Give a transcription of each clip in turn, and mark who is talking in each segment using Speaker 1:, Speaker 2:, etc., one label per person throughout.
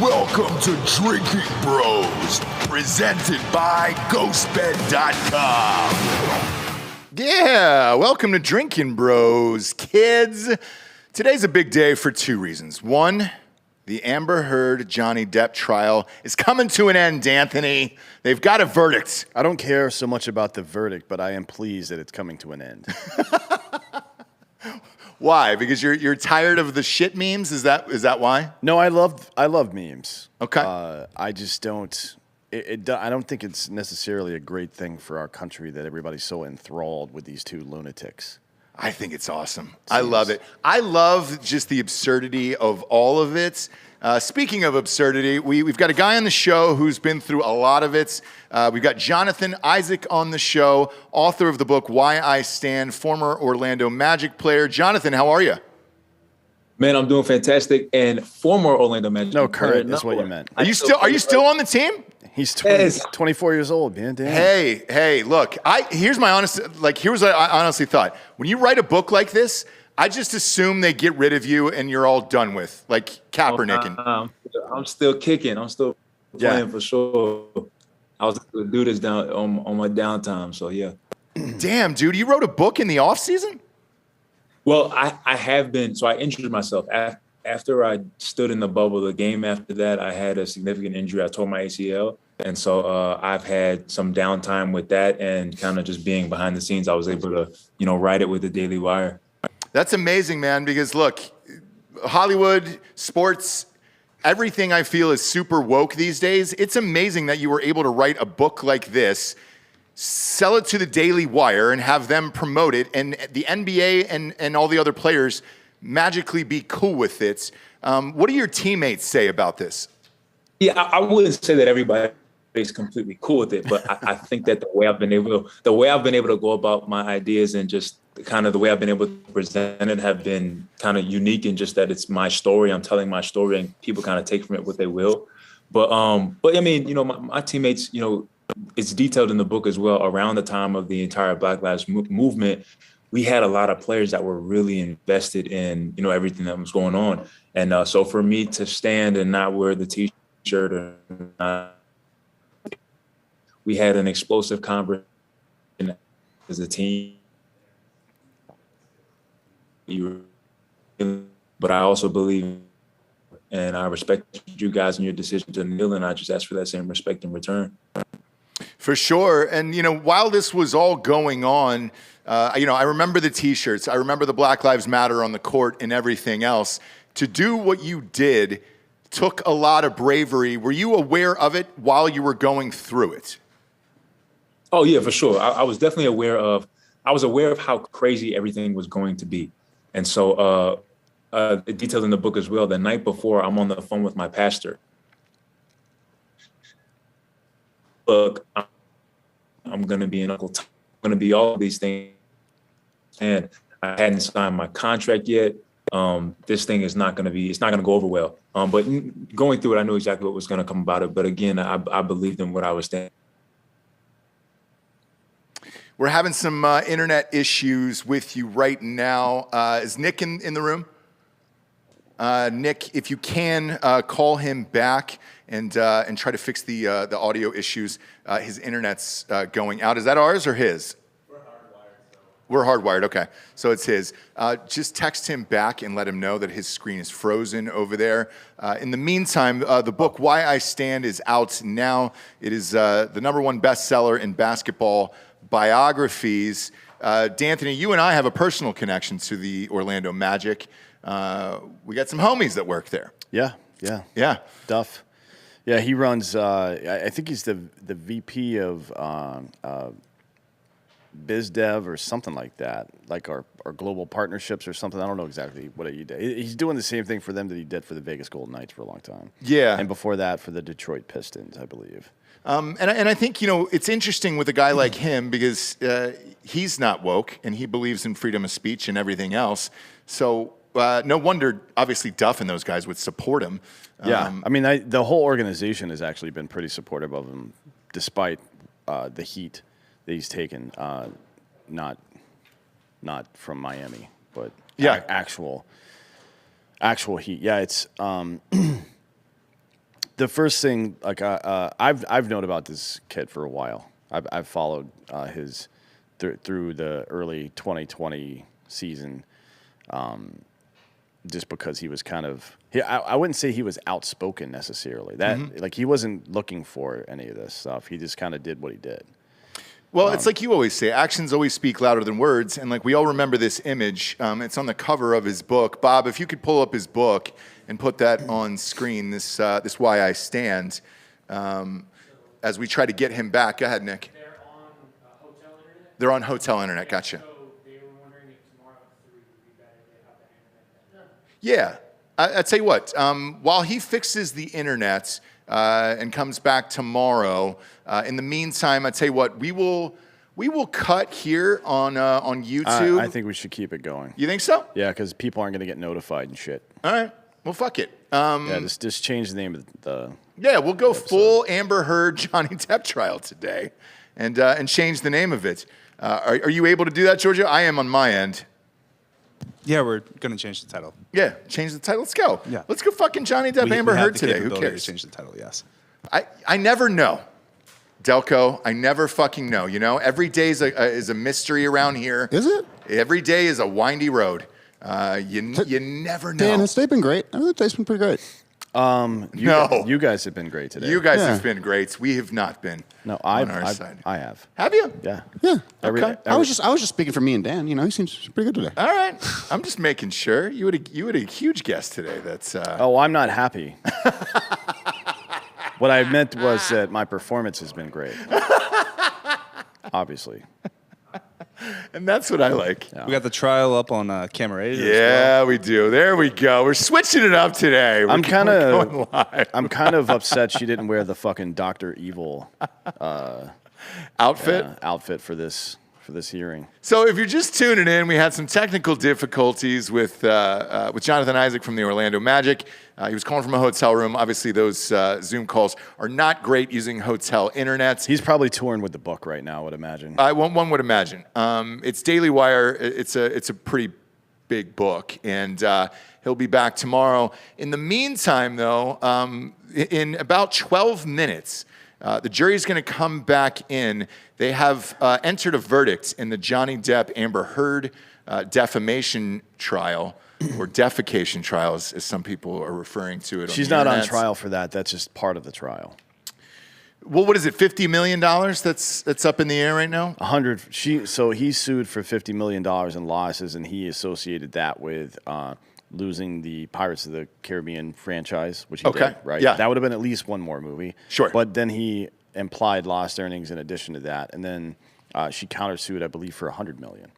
Speaker 1: Welcome to Drinking Bros, presented by GhostBed.com.
Speaker 2: Yeah, welcome to Drinkin' Bros, kids. Today's a big day for two reasons. One, the Amber Heard Johnny Depp trial is coming to an end, D'Anthony. They've got a verdict.
Speaker 3: I don't care so much about the verdict, but I am pleased that it's coming to an end.
Speaker 2: Why? Because you're tired of the shit memes? Is that why?
Speaker 3: No, I love memes.
Speaker 2: Okay.
Speaker 3: I just don't. I don't think it's necessarily a great thing for our country that everybody's so enthralled with these two lunatics.
Speaker 2: I think it's awesome. I love it. I love just the absurdity of all of it. Speaking of absurdity, we've got a guy on the show who's been through a lot of it. We've got Jonathan Isaac on the show, author of the book Why I Stand, former Orlando Magic player. Jonathan, how are you?
Speaker 4: Man, I'm doing fantastic. And former Orlando Magic.
Speaker 3: No, current is what you meant.
Speaker 2: Are you still on the team?
Speaker 3: He's 24 years old, man. Damn.
Speaker 2: Hey, look, here's what I honestly thought. When you write a book like this, I just assume they get rid of you and you're all done with, like Kaepernick.
Speaker 4: I'm still kicking. I'm still playing for sure. I was going to do this down on my downtime, so yeah.
Speaker 2: Damn, dude, you wrote a book in the off season?
Speaker 4: Well, I have been. So I injured myself after I stood in the bubble. The game after that, I had a significant injury. I tore my ACL. And so I've had some downtime with that and kind of just being behind the scenes. I was able to, write it with the Daily Wire.
Speaker 2: That's amazing, man, because look, Hollywood, sports, everything I feel is super woke these days. It's amazing that you were able to write a book like this, sell it to the Daily Wire, and have them promote it, and the NBA and all the other players magically be cool with it. What do your teammates say about this?
Speaker 4: Yeah, I wouldn't say that everybody's completely cool with it, but I think that the way I've been able to go about my ideas and just kind of the way I've been able to present it have been kind of unique in just that it's my story. I'm telling my story, and people kind of take from it what they will. But I mean, my teammates, it's detailed in the book as well. Around the time of the entire Black Lives Movement, we had a lot of players that were really invested in, everything that was going on. And so for me to stand and not wear the T-shirt or not, we had an explosive conversation as a team. But I also believe, and I respect you guys and your decision to kneel, and I just ask for that same respect in return.
Speaker 2: For sure. And, while this was all going on, I remember the T-shirts. I remember the Black Lives Matter on the court and everything else. To do what you did took a lot of bravery. Were you aware of it while you were going through it?
Speaker 4: Oh, yeah, for sure. I was definitely aware of how crazy everything was going to be. And so detailed in the book as well, the night before, I'm on the phone with my pastor. Look, I'm going to be an Uncle Tom. I'm going to be all of these things. And I hadn't signed my contract yet. This thing is not going to go over well. But going through it, I knew exactly what was going to come about it. But again, I believed in what I was saying.
Speaker 2: We're having some internet issues with you right now. Is Nick in the room? Nick, if you can, call him back and try to fix the audio issues. His internet's going out. Is that ours or his? We're hardwired, okay. So it's his. Just text him back and let him know that his screen is frozen over there. In the meantime, the book, Why I Stand, is out now. It is the #1 bestseller in basketball biographies. D'Anthony, you and I have a personal connection to the Orlando Magic. We got some homies that work there.
Speaker 3: Yeah. Duff. Yeah, he runs, I think he's the VP of biz dev or something like that, like our global partnerships or something. I don't know exactly what he did. He's doing the same thing for them that he did for the Vegas Golden Knights for a long time.
Speaker 2: Yeah.
Speaker 3: And before that for the Detroit Pistons, I believe.
Speaker 2: And I think, it's interesting with a guy like him because he's not woke and he believes in freedom of speech and everything else. So no wonder, obviously, Duff and those guys would support him.
Speaker 3: Yeah, I mean, the whole organization has actually been pretty supportive of him, despite the heat that he's taken. Not from Miami, but actual heat. Yeah, it's The first thing, like I've known about this kid for a while. I've followed his through the early 2020 season, just because he was kind of. I wouldn't say he was outspoken necessarily. That like he wasn't looking for any of this stuff. He just kind of did what he did.
Speaker 2: Well, it's like you always say, actions always speak louder than words. And like we all remember this image. It's on the cover of his book. Bob, if you could pull up his book and put that on screen, this Why I Stand, as we try to get him back. Go ahead, Nick.
Speaker 5: They're on hotel internet?
Speaker 2: They're on hotel internet, gotcha.
Speaker 5: So they were wondering if tomorrow at 3 would be better. They have the internet.
Speaker 2: Yeah. I tell you what, while he fixes the internet and comes back tomorrow, in the meantime, I tell you what, we will cut here on YouTube.
Speaker 3: I think we should keep it going.
Speaker 2: You think so?
Speaker 3: Yeah, because people aren't going to get notified and shit.
Speaker 2: All right. Well, fuck it.
Speaker 3: Yeah, just change the name of the.
Speaker 2: Yeah, we'll go full Amber Heard Johnny Depp trial today, and change the name of it. Are you able to do that, Georgia? I am on my end.
Speaker 6: Yeah, we're going to change the title.
Speaker 2: Yeah, change the title. Let's go.
Speaker 6: Yeah.
Speaker 2: Let's go fucking Johnny Depp, Amber
Speaker 6: we have
Speaker 2: Heard
Speaker 6: the
Speaker 2: today. Who
Speaker 6: capability
Speaker 2: cares?
Speaker 6: to change the title, yes.
Speaker 2: I never know. Delco, I never fucking know. You know, every day is a mystery around here.
Speaker 7: Is it?
Speaker 2: Every day is a windy road. You never know.
Speaker 7: Dan, has today been great? I mean, today's been pretty great.
Speaker 3: You guys have been great today.
Speaker 2: You guys
Speaker 7: Yeah.
Speaker 2: have been great. We have not been.
Speaker 3: No,
Speaker 2: on our side.
Speaker 3: I have.
Speaker 2: Have you?
Speaker 3: Yeah.
Speaker 7: Yeah.
Speaker 2: Okay.
Speaker 7: I was just speaking for me and Dan. You know, he seems pretty good today.
Speaker 2: All right. I'm just making sure. You had a huge guest today. That's.
Speaker 3: Oh, I'm not happy. What I meant was that my performance has been great. Obviously.
Speaker 2: And that's what I like.
Speaker 3: Yeah.
Speaker 6: We got the trial up on Camera 8.
Speaker 2: Yeah, we do. There we go. We're switching it up today.
Speaker 3: I'm kind
Speaker 2: we're going live.
Speaker 3: of upset she didn't wear the fucking Dr. Evil
Speaker 2: Outfit.
Speaker 3: outfit for this hearing.
Speaker 2: So if you're just tuning in, we had some technical difficulties with Jonathan Isaac from the Orlando Magic. He was calling from a hotel room. Obviously, those Zoom calls are not great using hotel internet.
Speaker 3: He's probably touring with the book right now, I would imagine.
Speaker 2: One would imagine. It's Daily Wire. It's a pretty big book, and he'll be back tomorrow. In the meantime, though, in about 12 minutes, the jury's going to come back in. They have entered a verdict in the Johnny Depp Amber Heard defamation trial, or defecation trial, as some people are referring to it.
Speaker 3: She's
Speaker 2: on the
Speaker 3: not on
Speaker 2: internet.
Speaker 3: trial for that. That's just part of the trial.
Speaker 2: Well, what is it? $50 million that's up in the air right now.
Speaker 3: 100. So he sued for $50 million in losses, and he associated that with losing the Pirates of the Caribbean franchise, which he
Speaker 2: Okay.
Speaker 3: did, right?
Speaker 2: Yeah.
Speaker 3: That would have been at least one more movie.
Speaker 2: Sure.
Speaker 3: But then he implied lost earnings in addition to that, and then she countersued, I believe, for $100 million.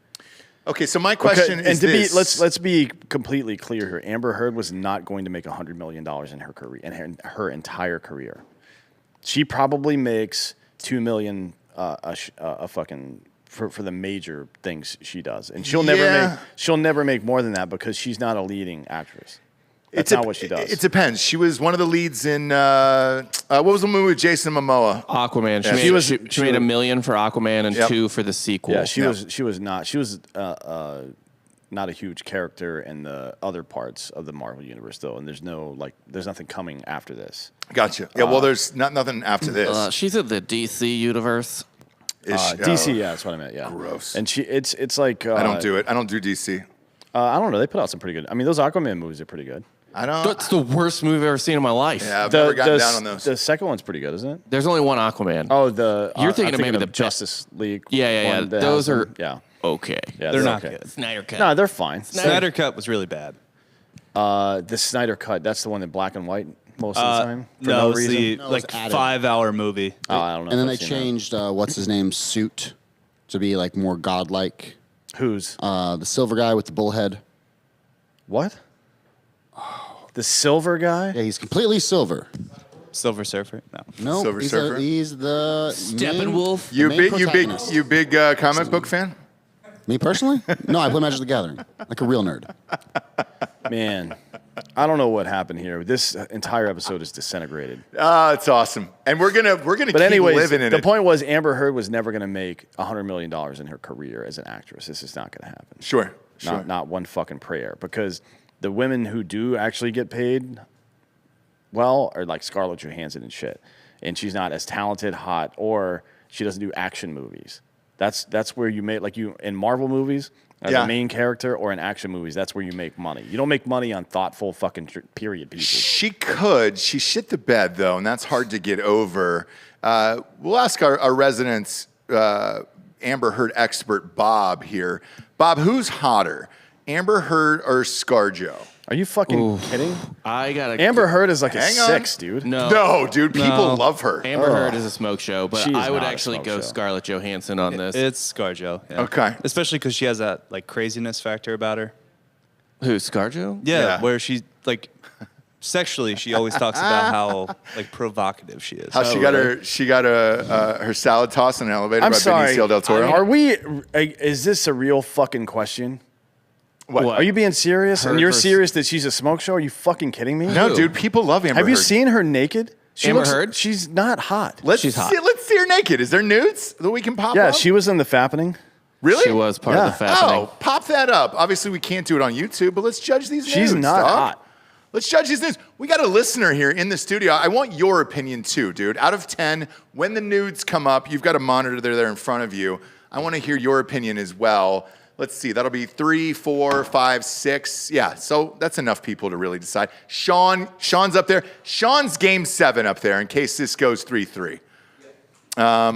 Speaker 2: Okay, so my question is this.
Speaker 3: Let's be completely clear here. Amber Heard was not going to make $100 million in her career, in her entire career. She probably makes $2 million fucking for the major things she does, and she'll never make more than that because she's not a leading actress. That's not what she does.
Speaker 2: It depends. She was one of the leads in what was the movie with Jason Momoa?
Speaker 8: Aquaman.
Speaker 2: Yeah.
Speaker 8: She made $1 million for Aquaman and
Speaker 2: Yep.
Speaker 3: Yeah, she was not a huge character in the other parts of the Marvel universe though, and there's nothing coming after this.
Speaker 2: Gotcha. Yeah, well, there's nothing after this.
Speaker 8: She's in the DC universe.
Speaker 3: DC, yeah, that's what I meant. Yeah,
Speaker 2: Gross.
Speaker 3: And it's like
Speaker 2: I don't do it. I don't do DC.
Speaker 3: I don't know. They put out some pretty good. I mean, those Aquaman movies are pretty good.
Speaker 2: I don't.
Speaker 8: That's the worst movie I've ever seen in my life.
Speaker 2: Yeah, I've never gotten down on those.
Speaker 3: The second one's pretty good, isn't it?
Speaker 8: There's only one Aquaman.
Speaker 3: Oh,
Speaker 8: You're thinking
Speaker 3: I'm
Speaker 8: of maybe the
Speaker 3: Justice League.
Speaker 8: Yeah.
Speaker 3: one that
Speaker 8: Those
Speaker 3: has
Speaker 8: are
Speaker 3: them. Yeah.
Speaker 8: okay.
Speaker 3: Yeah,
Speaker 6: They're not
Speaker 3: okay.
Speaker 6: good.
Speaker 8: Snyder Cut.
Speaker 3: No, they're fine.
Speaker 6: Snyder Cut was really bad.
Speaker 3: The Snyder Cut. That's the one in black and white most of the time. For
Speaker 6: No,
Speaker 3: no
Speaker 6: it's
Speaker 3: reason.
Speaker 6: the
Speaker 7: No, it was added.
Speaker 6: 5-hour movie.
Speaker 3: Oh, I don't know.
Speaker 7: And then
Speaker 3: if
Speaker 7: they
Speaker 3: I've seen that.
Speaker 7: changed what's his name's suit to be like more godlike.
Speaker 3: Who's
Speaker 7: The silver guy with the bullhead.
Speaker 3: what? The silver guy.
Speaker 7: Yeah, he's completely silver.
Speaker 6: Silver Surfer. No.
Speaker 7: No,
Speaker 2: Silver
Speaker 7: he's,
Speaker 2: Surfer?
Speaker 7: he's the
Speaker 8: Steppenwolf.
Speaker 2: You
Speaker 7: main
Speaker 2: big
Speaker 7: protagonist.
Speaker 2: comic book fan?
Speaker 7: Me personally? No, I play Magic the Gathering like a real nerd.
Speaker 3: Man, I don't know what happened here. This entire episode is disintegrated.
Speaker 2: It's awesome, and we're gonna
Speaker 3: But
Speaker 2: keep
Speaker 3: anyways,
Speaker 2: living in
Speaker 3: the
Speaker 2: it.
Speaker 3: point was Amber Heard was never going to make $100 million in her career as an actress. This is not going to happen.
Speaker 2: Sure.
Speaker 3: Not one fucking prayer. Because the women who do actually get paid well, or like Scarlett Johansson and shit, and she's not as talented, hot, or she doesn't do action movies. That's where you make, like, you in Marvel movies, as a main character, or in action movies, that's where you make money. You don't make money on thoughtful fucking period pieces.
Speaker 2: She could. She shit the bed, though, and that's hard to get over. We'll ask our resident Amber Heard expert, Bob, here. Bob, who's hotter, Amber Heard or ScarJo?
Speaker 3: Are you fucking kidding?
Speaker 8: I gotta.
Speaker 3: Amber Heard is like a
Speaker 2: Hang on.
Speaker 3: 6, dude.
Speaker 2: No, dude, people love her.
Speaker 8: Amber Heard is a smoke show, but
Speaker 3: She's
Speaker 8: I would
Speaker 3: not a
Speaker 8: actually
Speaker 3: smoke
Speaker 8: go
Speaker 3: show.
Speaker 8: Scarlett Johansson on this.
Speaker 6: It's ScarJo. Yeah.
Speaker 2: Okay.
Speaker 6: Especially because she has that like craziness factor about her.
Speaker 8: Who, ScarJo?
Speaker 6: Yeah, where she like sexually, she always talks about how like provocative she is.
Speaker 2: How she got her salad tossed in an elevator
Speaker 3: I'm
Speaker 2: by
Speaker 3: sorry.
Speaker 2: Benicio del Toro.
Speaker 3: Are we? Is this a real fucking question?
Speaker 2: What?
Speaker 3: Are you being serious?
Speaker 8: Heard
Speaker 3: And you're
Speaker 8: versus-
Speaker 3: serious that she's a smoke show? Are you fucking kidding me?
Speaker 2: No, dude, people love Amber Heard.
Speaker 3: Have you seen her naked? She
Speaker 8: Amber
Speaker 3: looks,
Speaker 8: Heard?
Speaker 3: She's not hot.
Speaker 8: She's hot.
Speaker 2: Let's see her naked. Is there nudes that we can pop
Speaker 3: Yeah,
Speaker 2: up?
Speaker 3: she was in the Fappening.
Speaker 2: Really?
Speaker 8: She was part of the fappening.
Speaker 2: Oh, pop that up. Obviously, we can't do it on YouTube, but let's judge these
Speaker 3: She's
Speaker 2: nudes,
Speaker 3: not
Speaker 2: dog.
Speaker 3: hot.
Speaker 2: Let's judge these nudes. We got a listener here in the studio. I want your opinion too, dude. Out of 10, when the nudes come up, you've got a monitor there in front of you. I want to hear your opinion as well. Let's see. That'll be 3, 4, 5, 6. Yeah, so that's enough people to really decide. Sean's up there. Sean's game 7 up there in case this goes 3-3.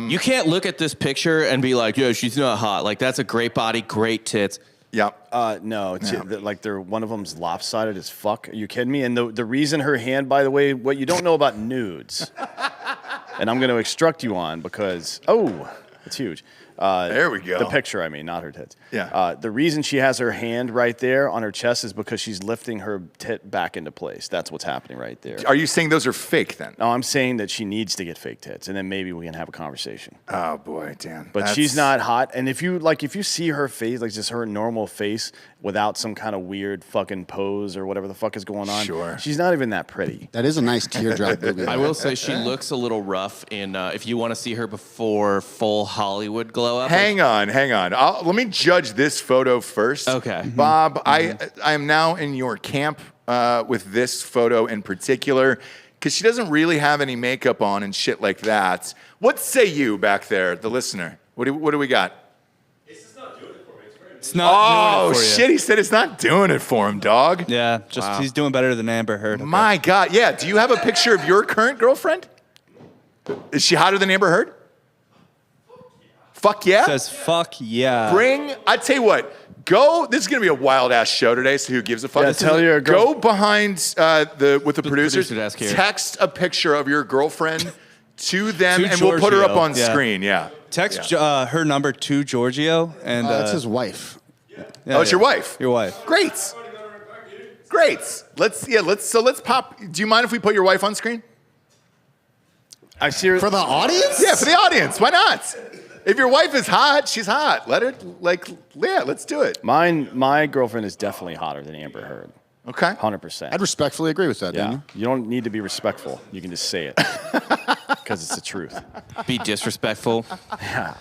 Speaker 8: You can't look at this picture and be like, yo, she's not hot. Like, that's a great body, great tits.
Speaker 2: Yeah.
Speaker 3: No, like one of them's lopsided as fuck. Are you kidding me? And the reason her hand, by the way, what you don't know about nudes, and I'm going to instruct you on because, it's huge.
Speaker 2: There we go.
Speaker 3: The picture, I mean, not her tits.
Speaker 2: Yeah.
Speaker 3: The reason she has her hand right there on her chest is because she's lifting her tit back into place. That's what's happening right there.
Speaker 2: Are you saying those are fake then?
Speaker 3: No, I'm saying that she needs to get fake tits, and then maybe we can have a conversation.
Speaker 2: Oh boy, Dan.
Speaker 3: But she's not hot, and if you see her face, like just her normal face, without some kind of weird fucking pose or whatever the fuck is going on,
Speaker 2: Sure.
Speaker 3: she's not even that pretty.
Speaker 7: That is a nice teardrop movie.
Speaker 8: I will say she looks a little rough, and if you want to see her before full Hollywood glow up.
Speaker 2: Hang on. Let me judge this photo first.
Speaker 8: Okay.
Speaker 2: Bob, I am now in your camp with this photo in particular because she doesn't really have any makeup on and shit like that. What say you back there, the listener? What do we got?
Speaker 6: It's not doing it for you.
Speaker 2: Shit, he said it's not doing it for him, dog.
Speaker 6: Yeah, just he's doing better than Amber Heard. Okay.
Speaker 2: My God. Yeah, do you have a picture of your current girlfriend? Is she hotter than Amber Heard? Fuck yeah?
Speaker 6: Says fuck yeah.
Speaker 2: I tell you what, this is going to be a wild ass show today, so who gives a fuck?
Speaker 3: Yeah, tell your
Speaker 2: Go behind with the producers,
Speaker 8: producer desk here.
Speaker 2: text a picture of your girlfriend to them,
Speaker 6: To
Speaker 2: and we'll put her up
Speaker 6: Giorgio,
Speaker 2: on
Speaker 6: yeah.
Speaker 2: screen, yeah.
Speaker 6: Text her number to Giorgio and
Speaker 7: That's his wife.
Speaker 6: yeah,
Speaker 2: It's your wife.
Speaker 6: Your wife.
Speaker 2: Great. Let's pop. Do you mind if we put your wife on screen?
Speaker 3: I see her.
Speaker 7: For the audience?
Speaker 2: Yeah, for the audience. Why not? If your wife is hot, she's hot. Let her, let's do it.
Speaker 3: My girlfriend is definitely hotter than Amber Heard.
Speaker 2: Okay.
Speaker 3: 100%.
Speaker 7: I'd respectfully agree with that,
Speaker 3: Yeah.
Speaker 7: Daniel.
Speaker 3: You don't need to be respectful. You can just say it. Because it's the truth.
Speaker 8: Be disrespectful.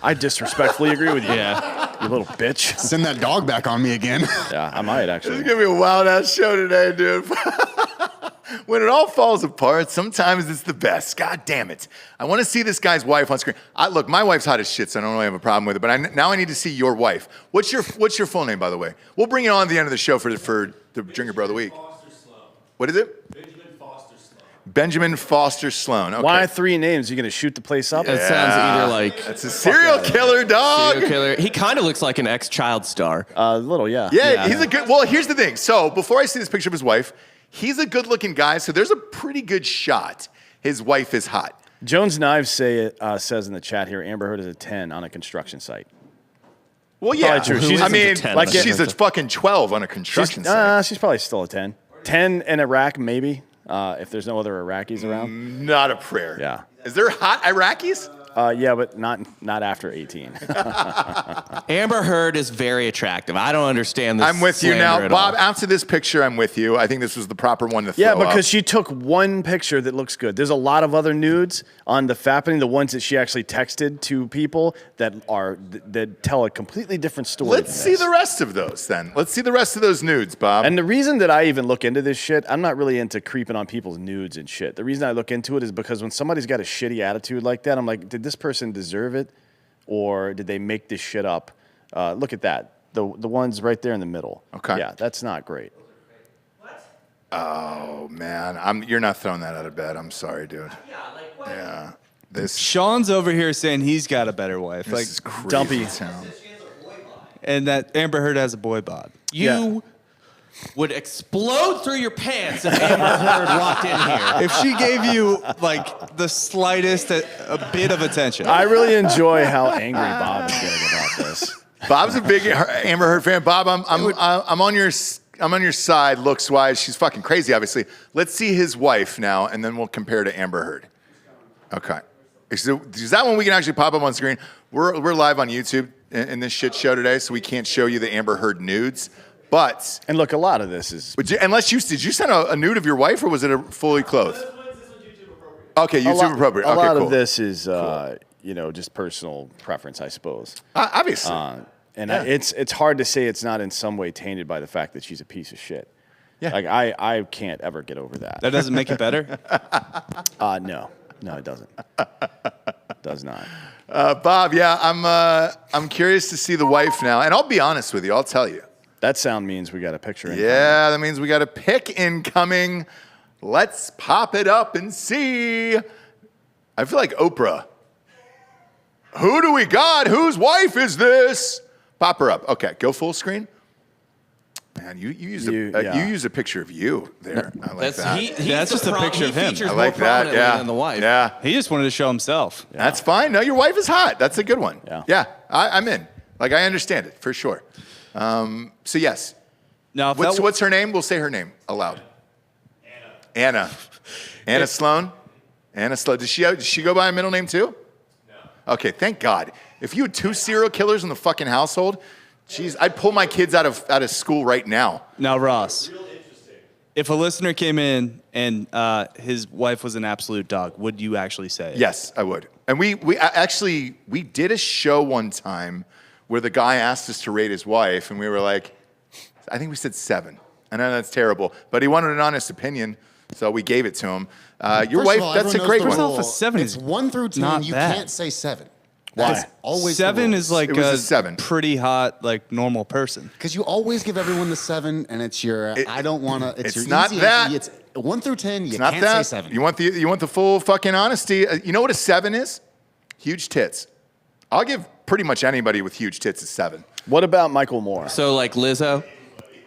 Speaker 3: I disrespectfully agree with you.
Speaker 8: Yeah.
Speaker 3: You little bitch.
Speaker 7: Send that dog back on me again.
Speaker 3: Yeah, I might actually.
Speaker 2: It's gonna be a wild ass show today, dude. When it all falls apart, sometimes it's the best. God damn it. I want to see this guy's wife on screen. Look, my wife's hot as shit, so I don't really have a problem with it, but now I need to see your wife. What's your full name, by the way? We'll bring it on at the end of the show for the Drinkin' Bro of the Week. What is it? Benjamin Foster Sloan. Okay.
Speaker 3: Why 3 names? You going to shoot the place up?
Speaker 8: It sounds either like
Speaker 2: That's a serial killer, dog.
Speaker 8: serial killer. He kind of looks like an ex-child star.
Speaker 3: A little, yeah.
Speaker 2: Yeah, he's a good. Well, here's the thing. So before I see this picture of his wife, he's a good-looking guy. So there's a pretty good shot. His wife is hot.
Speaker 3: Jones Knives says in the chat here, Amber Heard is a 10 on a construction site.
Speaker 2: Well, yeah.
Speaker 3: Probably true.
Speaker 8: Who
Speaker 2: I
Speaker 8: isn't
Speaker 2: mean,
Speaker 8: a 10?
Speaker 2: like she's a fucking 12 on a construction site.
Speaker 3: She's probably still a 10. 10 in Iraq, maybe, if there's no other Iraqis around.
Speaker 2: Not a prayer.
Speaker 3: Yeah.
Speaker 2: Is there hot Iraqis?
Speaker 3: Yeah, but not after 18.
Speaker 8: Amber Heard is very attractive. I don't understand this.
Speaker 2: I'm with you now.
Speaker 8: slander at
Speaker 2: Bob,
Speaker 8: all.
Speaker 2: after this picture, I'm with you. I think this was the proper one to throw
Speaker 3: Yeah,
Speaker 2: up.
Speaker 3: because she took one picture that looks good. There's a lot of other nudes on the fappening, the ones that she actually texted to people that tell a completely different story.
Speaker 2: Let's see the rest of those then. Let's see the rest of those nudes, Bob.
Speaker 3: And the reason that I even look into this shit, I'm not really into creeping on people's nudes and shit. The reason I look into it is because when somebody's got a shitty attitude like that, I'm like, did this person deserve it, or did they make this shit up? Look at that. The ones right there in the middle.
Speaker 2: Okay.
Speaker 3: Yeah, that's not great.
Speaker 2: Oh man, you're not throwing that out of bed. I'm sorry, dude. Yeah, this
Speaker 6: Sean's over here saying he's got a better wife. Like,
Speaker 2: is crazy
Speaker 3: dumpy.
Speaker 2: town.
Speaker 6: and that Amber Heard has a boy bod.
Speaker 8: You would explode through your pants if Amber Heard walked in here.
Speaker 6: If she gave you like the slightest a bit of attention.
Speaker 3: I really enjoy how angry Bob is getting about this.
Speaker 2: Bob's a big Amber Heard fan. Bob, I'm on your side looks wise. She's fucking crazy, obviously. Let's see his wife now, and then we'll compare to Amber Heard. Okay. Is that one we can actually pop up on screen? We're live on YouTube in this shit show today, so we can't show you the Amber Heard nudes. But
Speaker 3: And look, a lot of this is
Speaker 2: did you send a nude of your wife, or was it a fully clothed? Okay, YouTube appropriate.
Speaker 3: A
Speaker 2: Okay,
Speaker 3: lot
Speaker 2: cool.
Speaker 3: of this is just personal preference, I suppose.
Speaker 2: Obviously.
Speaker 3: And
Speaker 2: Yeah.
Speaker 3: it's hard to say it's not in some way tainted by the fact that she's a piece of shit.
Speaker 2: Yeah.
Speaker 3: Like I can't ever get over that.
Speaker 6: That doesn't make it better.
Speaker 3: No, it doesn't. Does not.
Speaker 2: Bob, yeah, I'm curious to see the wife now, and I'll be honest with you. I'll tell you.
Speaker 3: That sound means we got a picture in.
Speaker 2: Yeah, that means we got a pick incoming. Let's pop it up and see. I feel like Oprah. Who do we got? Whose wife is this? Pop her up. Okay, go full screen. Man, you used a picture of you there. I like that.
Speaker 6: That's just a picture of him.
Speaker 2: I like that. Yeah.
Speaker 8: Than the wife.
Speaker 2: Yeah.
Speaker 6: He just wanted to show himself.
Speaker 2: That's fine. No, your wife is hot. That's a good one.
Speaker 3: Yeah.
Speaker 2: I'm in. Like, I understand it for sure. So yes.
Speaker 6: Now, if
Speaker 2: What's her name? We'll say her name aloud. Anna. Anna Sloan? Anna Sloan. Does she go by a middle name too? No. Okay, thank God. If you had 2 serial killers in the fucking household, jeez, I'd pull my kids out of school right now.
Speaker 6: Now, Ross, if a listener came in and his wife was an absolute dog, would you actually say it?
Speaker 2: Yes, I would. And we did a show one time where the guy asked us to rate his wife, and we were like, I think we said 7. I know that's terrible, but he wanted an honest opinion, so we gave it to him. Your
Speaker 7: First
Speaker 2: wife,
Speaker 7: of all,
Speaker 2: that's a
Speaker 7: everyone
Speaker 2: great
Speaker 7: knows the
Speaker 2: one.
Speaker 7: rule.
Speaker 6: First off, a 7
Speaker 7: It's
Speaker 6: is
Speaker 7: 1 through 10.
Speaker 6: not
Speaker 7: You
Speaker 6: bad.
Speaker 7: can't say 7.
Speaker 3: Why?
Speaker 7: That's always
Speaker 6: 7 is like
Speaker 2: It was a 7.
Speaker 6: pretty hot, like normal person.
Speaker 7: because you always give everyone the 7, and it's your I don't want to.
Speaker 2: it's
Speaker 7: your
Speaker 2: not
Speaker 7: easy
Speaker 2: that.
Speaker 7: answer. It's 1 through 10. You
Speaker 2: It's not
Speaker 7: can't
Speaker 2: that.
Speaker 7: say 7.
Speaker 2: You want the full fucking honesty. You know what a 7 is? Huge tits. I'll give pretty much anybody with huge tits a 7.
Speaker 3: What about Michael Moore?
Speaker 8: So like Lizzo.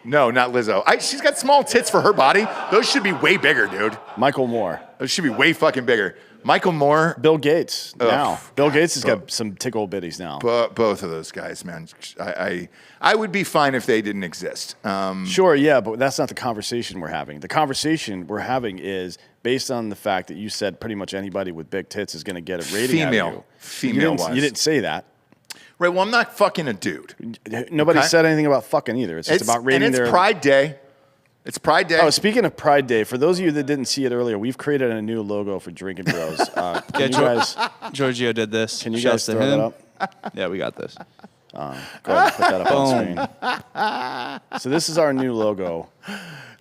Speaker 2: No, not Lizzo. She's got small tits for her body. Those should be way bigger, dude.
Speaker 3: Michael Moore.
Speaker 2: Those should be way fucking bigger. Michael Moore,
Speaker 3: Bill Gates now. Bill Gates has
Speaker 2: Bo-
Speaker 3: got some tickle bitties now.
Speaker 2: both of those guys, man. I would be fine if they didn't exist.
Speaker 3: Sure, yeah, but that's not the conversation we're having. The conversation we're having is based on the fact that you said pretty much anybody with big tits is going to get a rating out of you.
Speaker 2: Female-wise.
Speaker 3: You didn't say that.
Speaker 2: Right, well, I'm not fucking a dude.
Speaker 3: Nobody
Speaker 2: Okay.
Speaker 3: said anything about fucking either. It's just about rating
Speaker 2: and it's
Speaker 3: their...
Speaker 2: Pride Day. It's Pride Day.
Speaker 3: Oh, speaking of Pride Day, for those of you that didn't see it earlier, we've created a new logo for Drinkin Bros. Can you guys,
Speaker 6: Giorgio did this.
Speaker 3: can you
Speaker 6: Shouts
Speaker 3: guys
Speaker 6: to
Speaker 3: throw
Speaker 6: him.
Speaker 3: that up?
Speaker 6: Yeah, we got this.
Speaker 3: Go ahead and put that up on screen. So this is our new logo.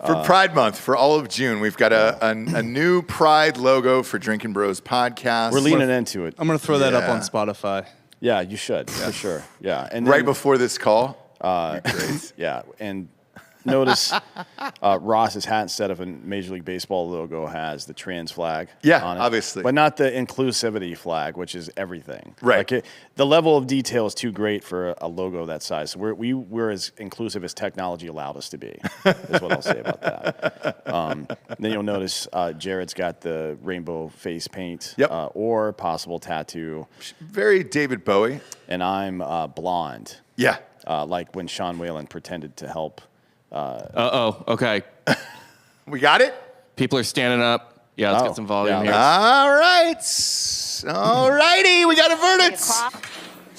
Speaker 2: For Pride Month, for all of June, we've got a new Pride logo for Drinkin Bros podcast.
Speaker 3: We're leaning into it.
Speaker 6: I'm going to throw that up
Speaker 2: Yeah.
Speaker 6: on Spotify.
Speaker 3: Yeah, you should, for sure. Yeah. And
Speaker 2: right
Speaker 3: then-
Speaker 2: before this call. Great.
Speaker 3: Yeah, and notice Ross's hat instead of a Major League Baseball logo has the trans flag
Speaker 2: Yeah,
Speaker 3: on it.
Speaker 2: obviously.
Speaker 3: But not the inclusivity flag, which is everything.
Speaker 2: Right.
Speaker 3: Like the level of detail is too great for a logo that size. So we're as inclusive as technology allowed us to be, is what I'll say about that. Then you'll notice Jared's got the rainbow face paint
Speaker 2: Yep.
Speaker 3: or possible tattoo,
Speaker 2: Very David Bowie.
Speaker 3: and I'm blonde,
Speaker 2: Yeah.
Speaker 3: like when Sean Whalen pretended to help.
Speaker 8: Okay.
Speaker 2: We got it?
Speaker 8: People are standing up. Yeah, let's get some volume here.
Speaker 2: All right. All righty. We got a verdict.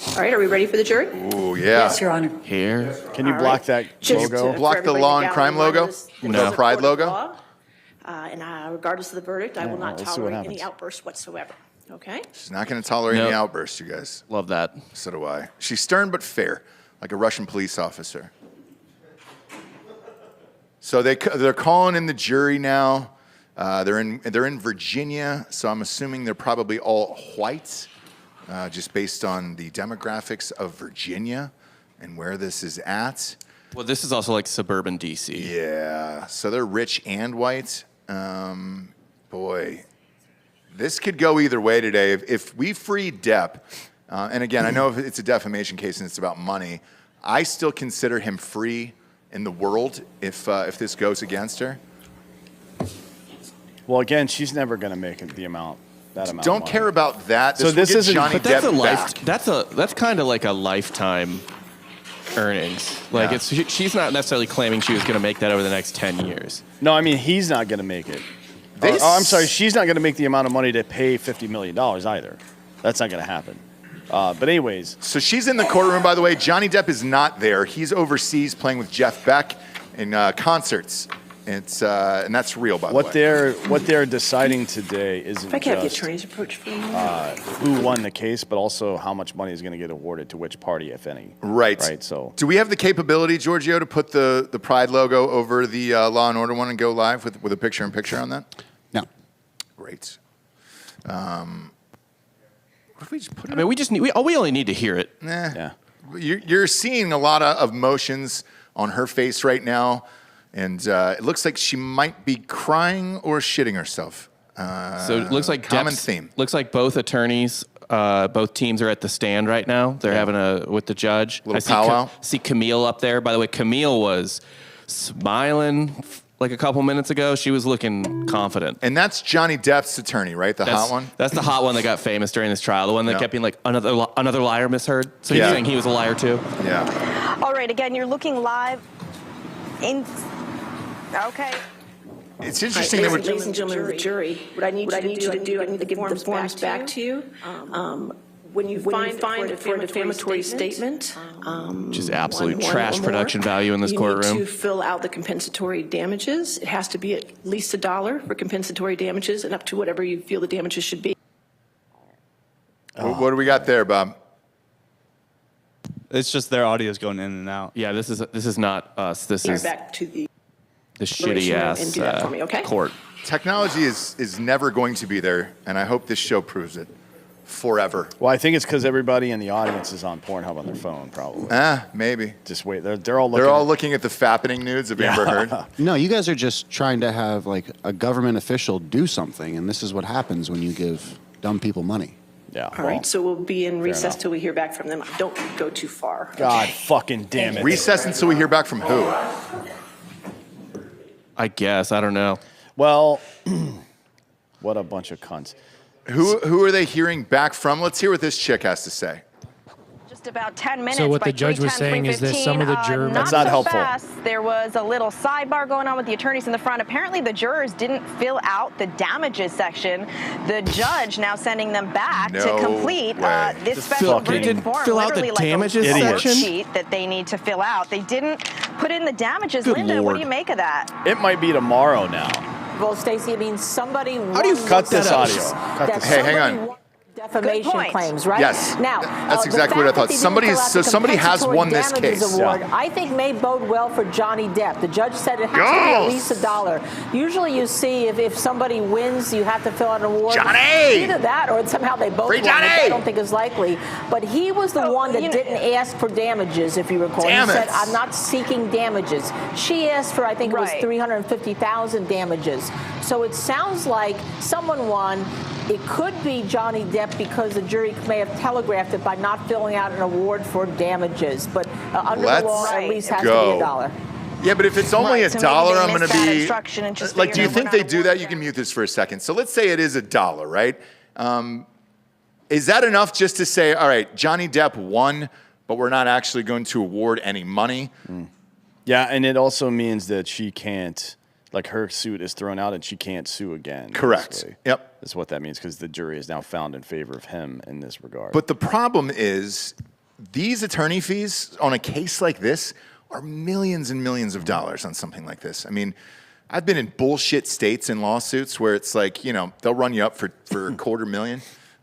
Speaker 9: All right, are we ready for the jury?
Speaker 2: Oh, yeah.
Speaker 9: Yes, Your Honor.
Speaker 8: Here.
Speaker 3: Can you block that
Speaker 9: Just
Speaker 3: logo?
Speaker 9: for
Speaker 2: Block the
Speaker 9: everybody
Speaker 2: law
Speaker 9: in
Speaker 2: and
Speaker 9: the
Speaker 2: crime
Speaker 9: gallery,
Speaker 2: logo?
Speaker 9: this is
Speaker 8: No.
Speaker 9: the
Speaker 2: Pride
Speaker 9: court of
Speaker 2: logo?
Speaker 9: law. And regardless of the verdict, I will not
Speaker 3: let's see what
Speaker 9: tolerate any
Speaker 3: happens.
Speaker 9: outbursts whatsoever. Okay?
Speaker 2: She's not going to tolerate any
Speaker 8: Nope.
Speaker 2: outbursts, you guys.
Speaker 8: Love that.
Speaker 2: So do I. She's stern but fair, like a Russian police officer. So they're calling in the jury now. They're in Virginia, so I'm assuming they're probably all white, just based on the demographics of Virginia and where this is at.
Speaker 8: Well, this is also like suburban DC.
Speaker 2: Yeah, so they're rich and white. Boy, this could go either way today. If we free Depp, and again, I know it's a defamation case and it's about money, I still consider him free in the world if this goes against her.
Speaker 3: Well, again, she's never going to make that amount.
Speaker 2: Don't care about that.
Speaker 3: So this
Speaker 2: will get
Speaker 3: isn't-
Speaker 2: Johnny
Speaker 8: But that's
Speaker 2: Depp
Speaker 8: a life.
Speaker 2: back.
Speaker 8: That's kind of like a lifetime earnings. Like
Speaker 2: Yeah.
Speaker 8: she's not necessarily claiming she was going to make that over the next 10 years.
Speaker 3: No, I mean, he's not going to make it.
Speaker 2: They
Speaker 3: I'm sorry, she's not going to make the amount of money to pay $50 million either. That's not going to happen. But anyways.
Speaker 2: So she's in the courtroom, by the way. Johnny Depp is not there. He's overseas playing with Jeff Beck in concerts. And that's real, by the way.
Speaker 3: What they're deciding today isn't
Speaker 9: If I could have the
Speaker 3: just
Speaker 9: attorney's approach for a moment.
Speaker 3: who won the case, but also how much money is going to get awarded to which party, if any.
Speaker 2: Right.
Speaker 3: Right. So
Speaker 2: Do we have the capability, Giorgio, to put the Pride logo over the Law and Order one and go live with a picture-in-picture on that?
Speaker 7: No.
Speaker 2: Great. What if we just put it
Speaker 8: I mean, we only need to hear it.
Speaker 2: Nah.
Speaker 3: yeah.
Speaker 2: You're seeing a lot of emotions on her face right now, and it looks like she might be crying or shitting herself.
Speaker 8: So it looks like
Speaker 2: common
Speaker 8: Depp's-
Speaker 2: theme.
Speaker 8: Looks like both attorneys, both teams are at the stand right now. They're having with the judge.
Speaker 2: Little
Speaker 8: I see
Speaker 2: powwow.
Speaker 8: see Camille up there. By the way, Camille was smiling like a couple minutes ago. She was looking confident.
Speaker 2: And that's Johnny Depp's attorney, right? The hot one?
Speaker 8: That's the hot one that got famous during this trial. The one that
Speaker 2: Yeah.
Speaker 8: kept being like, another liar misheard. So
Speaker 2: Yeah.
Speaker 8: you're saying he was a liar too?
Speaker 2: Yeah.
Speaker 10: All right, again, you're looking live in. Okay.
Speaker 2: It's interesting that
Speaker 9: Ladies and gentlemen of the jury, what I need you to do, I need to give the forms back to you. When you find for a defamatory statement,
Speaker 8: Which is absolute
Speaker 9: one
Speaker 8: trash
Speaker 9: or more,
Speaker 8: production value in this courtroom.
Speaker 9: You need to fill out the compensatory damages. It has to be at least $1 for compensatory damages and up to whatever you feel the damages should be.
Speaker 2: What do we got there, Bob?
Speaker 6: It's just their audio's going in and out.
Speaker 8: Yeah, this is not us. This
Speaker 9: You're
Speaker 8: is
Speaker 9: back to the
Speaker 8: the shitty
Speaker 9: and
Speaker 8: ass
Speaker 9: do that for me, okay?
Speaker 8: court.
Speaker 2: Technology is never going to be there, and I hope this show proves it forever.
Speaker 3: Well, I think it's because everybody in the audience is on Pornhub on their phone, probably.
Speaker 2: Maybe.
Speaker 3: Just wait. They're all looking.
Speaker 2: They're all looking at the fappening nudes of Amber Heard.
Speaker 7: No, you guys are just trying to have like a government official do something, and this is what happens when you give dumb people money.
Speaker 3: Yeah.
Speaker 9: All right, so we'll be in recess
Speaker 3: enough.
Speaker 9: till we hear back from them. Don't go too far.
Speaker 3: God fucking damn it.
Speaker 2: Recess until we hear back from who?
Speaker 8: I guess. I don't know.
Speaker 3: Well, what a bunch of cunts.
Speaker 2: Who are they hearing back from? Let's hear what this chick has to say.
Speaker 10: Just about 10 minutes.
Speaker 5: So what
Speaker 10: by
Speaker 5: the judge was
Speaker 10: 3:10,
Speaker 5: saying is that some of the
Speaker 10: 3:15,
Speaker 5: jurors-
Speaker 3: That's not
Speaker 10: so
Speaker 3: helpful.
Speaker 10: Fast. There was a little sidebar going on with the attorneys in the front. Apparently, the jurors didn't fill out the damages section. The judge now sending them back
Speaker 2: No
Speaker 10: to complete
Speaker 2: way.
Speaker 10: this
Speaker 8: Just
Speaker 10: special
Speaker 3: fucking-
Speaker 10: verdict form.
Speaker 8: fill out the
Speaker 10: literally like
Speaker 8: damages
Speaker 10: a
Speaker 3: section?
Speaker 10: worksheet that they need to fill out. They didn't put in the damages.
Speaker 8: Good
Speaker 10: Linda, what
Speaker 8: Lord.
Speaker 10: do you make of that?
Speaker 3: It might be tomorrow now.
Speaker 11: Well, Stacey, it means somebody.
Speaker 8: How do you
Speaker 3: Cut this audio. Cut this.
Speaker 2: Hey, hang on.
Speaker 11: Defamation
Speaker 10: point.
Speaker 11: claims, right?
Speaker 2: Yes.
Speaker 11: Now,
Speaker 2: That's
Speaker 11: the
Speaker 2: exactly what I
Speaker 11: fact that
Speaker 2: thought.
Speaker 11: they didn't
Speaker 2: Somebody-
Speaker 11: fill out
Speaker 2: so
Speaker 11: the
Speaker 2: somebody has
Speaker 11: compensatory
Speaker 2: won this
Speaker 11: damages
Speaker 2: case.
Speaker 11: Award,
Speaker 3: Yeah.
Speaker 11: I think may bode well for Johnny Depp. The judge said it has to be
Speaker 2: Yes.
Speaker 11: at least $1. Usually you see if somebody wins, you have to fill out an award.
Speaker 2: Johnny!
Speaker 11: Either that or somehow they both
Speaker 2: Free
Speaker 11: won, which
Speaker 2: Johnny!
Speaker 11: I don't think is likely. But he was the one that
Speaker 10: you know-
Speaker 11: didn't ask for damages, if you recall.
Speaker 2: Damn
Speaker 11: he said,
Speaker 2: it.
Speaker 11: I'm not seeking damages. She asked for, I think it was
Speaker 10: Right.
Speaker 11: 350,000 damages. So it sounds like someone won. It could be Johnny Depp because the jury may have telegraphed it by not filling out an award for damages. But under
Speaker 2: Let's
Speaker 11: the law, at least has to
Speaker 2: go.
Speaker 11: be $1.
Speaker 2: Yeah, but if it's only
Speaker 10: Right, so maybe
Speaker 2: $1,
Speaker 10: they
Speaker 2: I'm going
Speaker 10: missed
Speaker 2: to
Speaker 10: that
Speaker 2: be
Speaker 10: instruction and just
Speaker 2: like. Do you
Speaker 10: figured
Speaker 2: think
Speaker 10: we're
Speaker 2: they
Speaker 10: not
Speaker 2: do that? You
Speaker 10: awarding
Speaker 2: can mute this for a second. So let's say it is $1, right? Is that enough just to say, all right, Johnny Depp won, but we're not actually going to award any money?
Speaker 3: Yeah, and it also means that she can't. Like her suit is thrown out and she can't sue again.
Speaker 2: Correct.
Speaker 3: Basically.
Speaker 2: Yep.
Speaker 3: That's what that means because the jury is now found in favor of him in this regard.
Speaker 2: But the problem is these attorney fees on a case like this are millions and millions of dollars on something like this. I mean, I've been in bullshit states in lawsuits where it's like, you know, they'll run you up for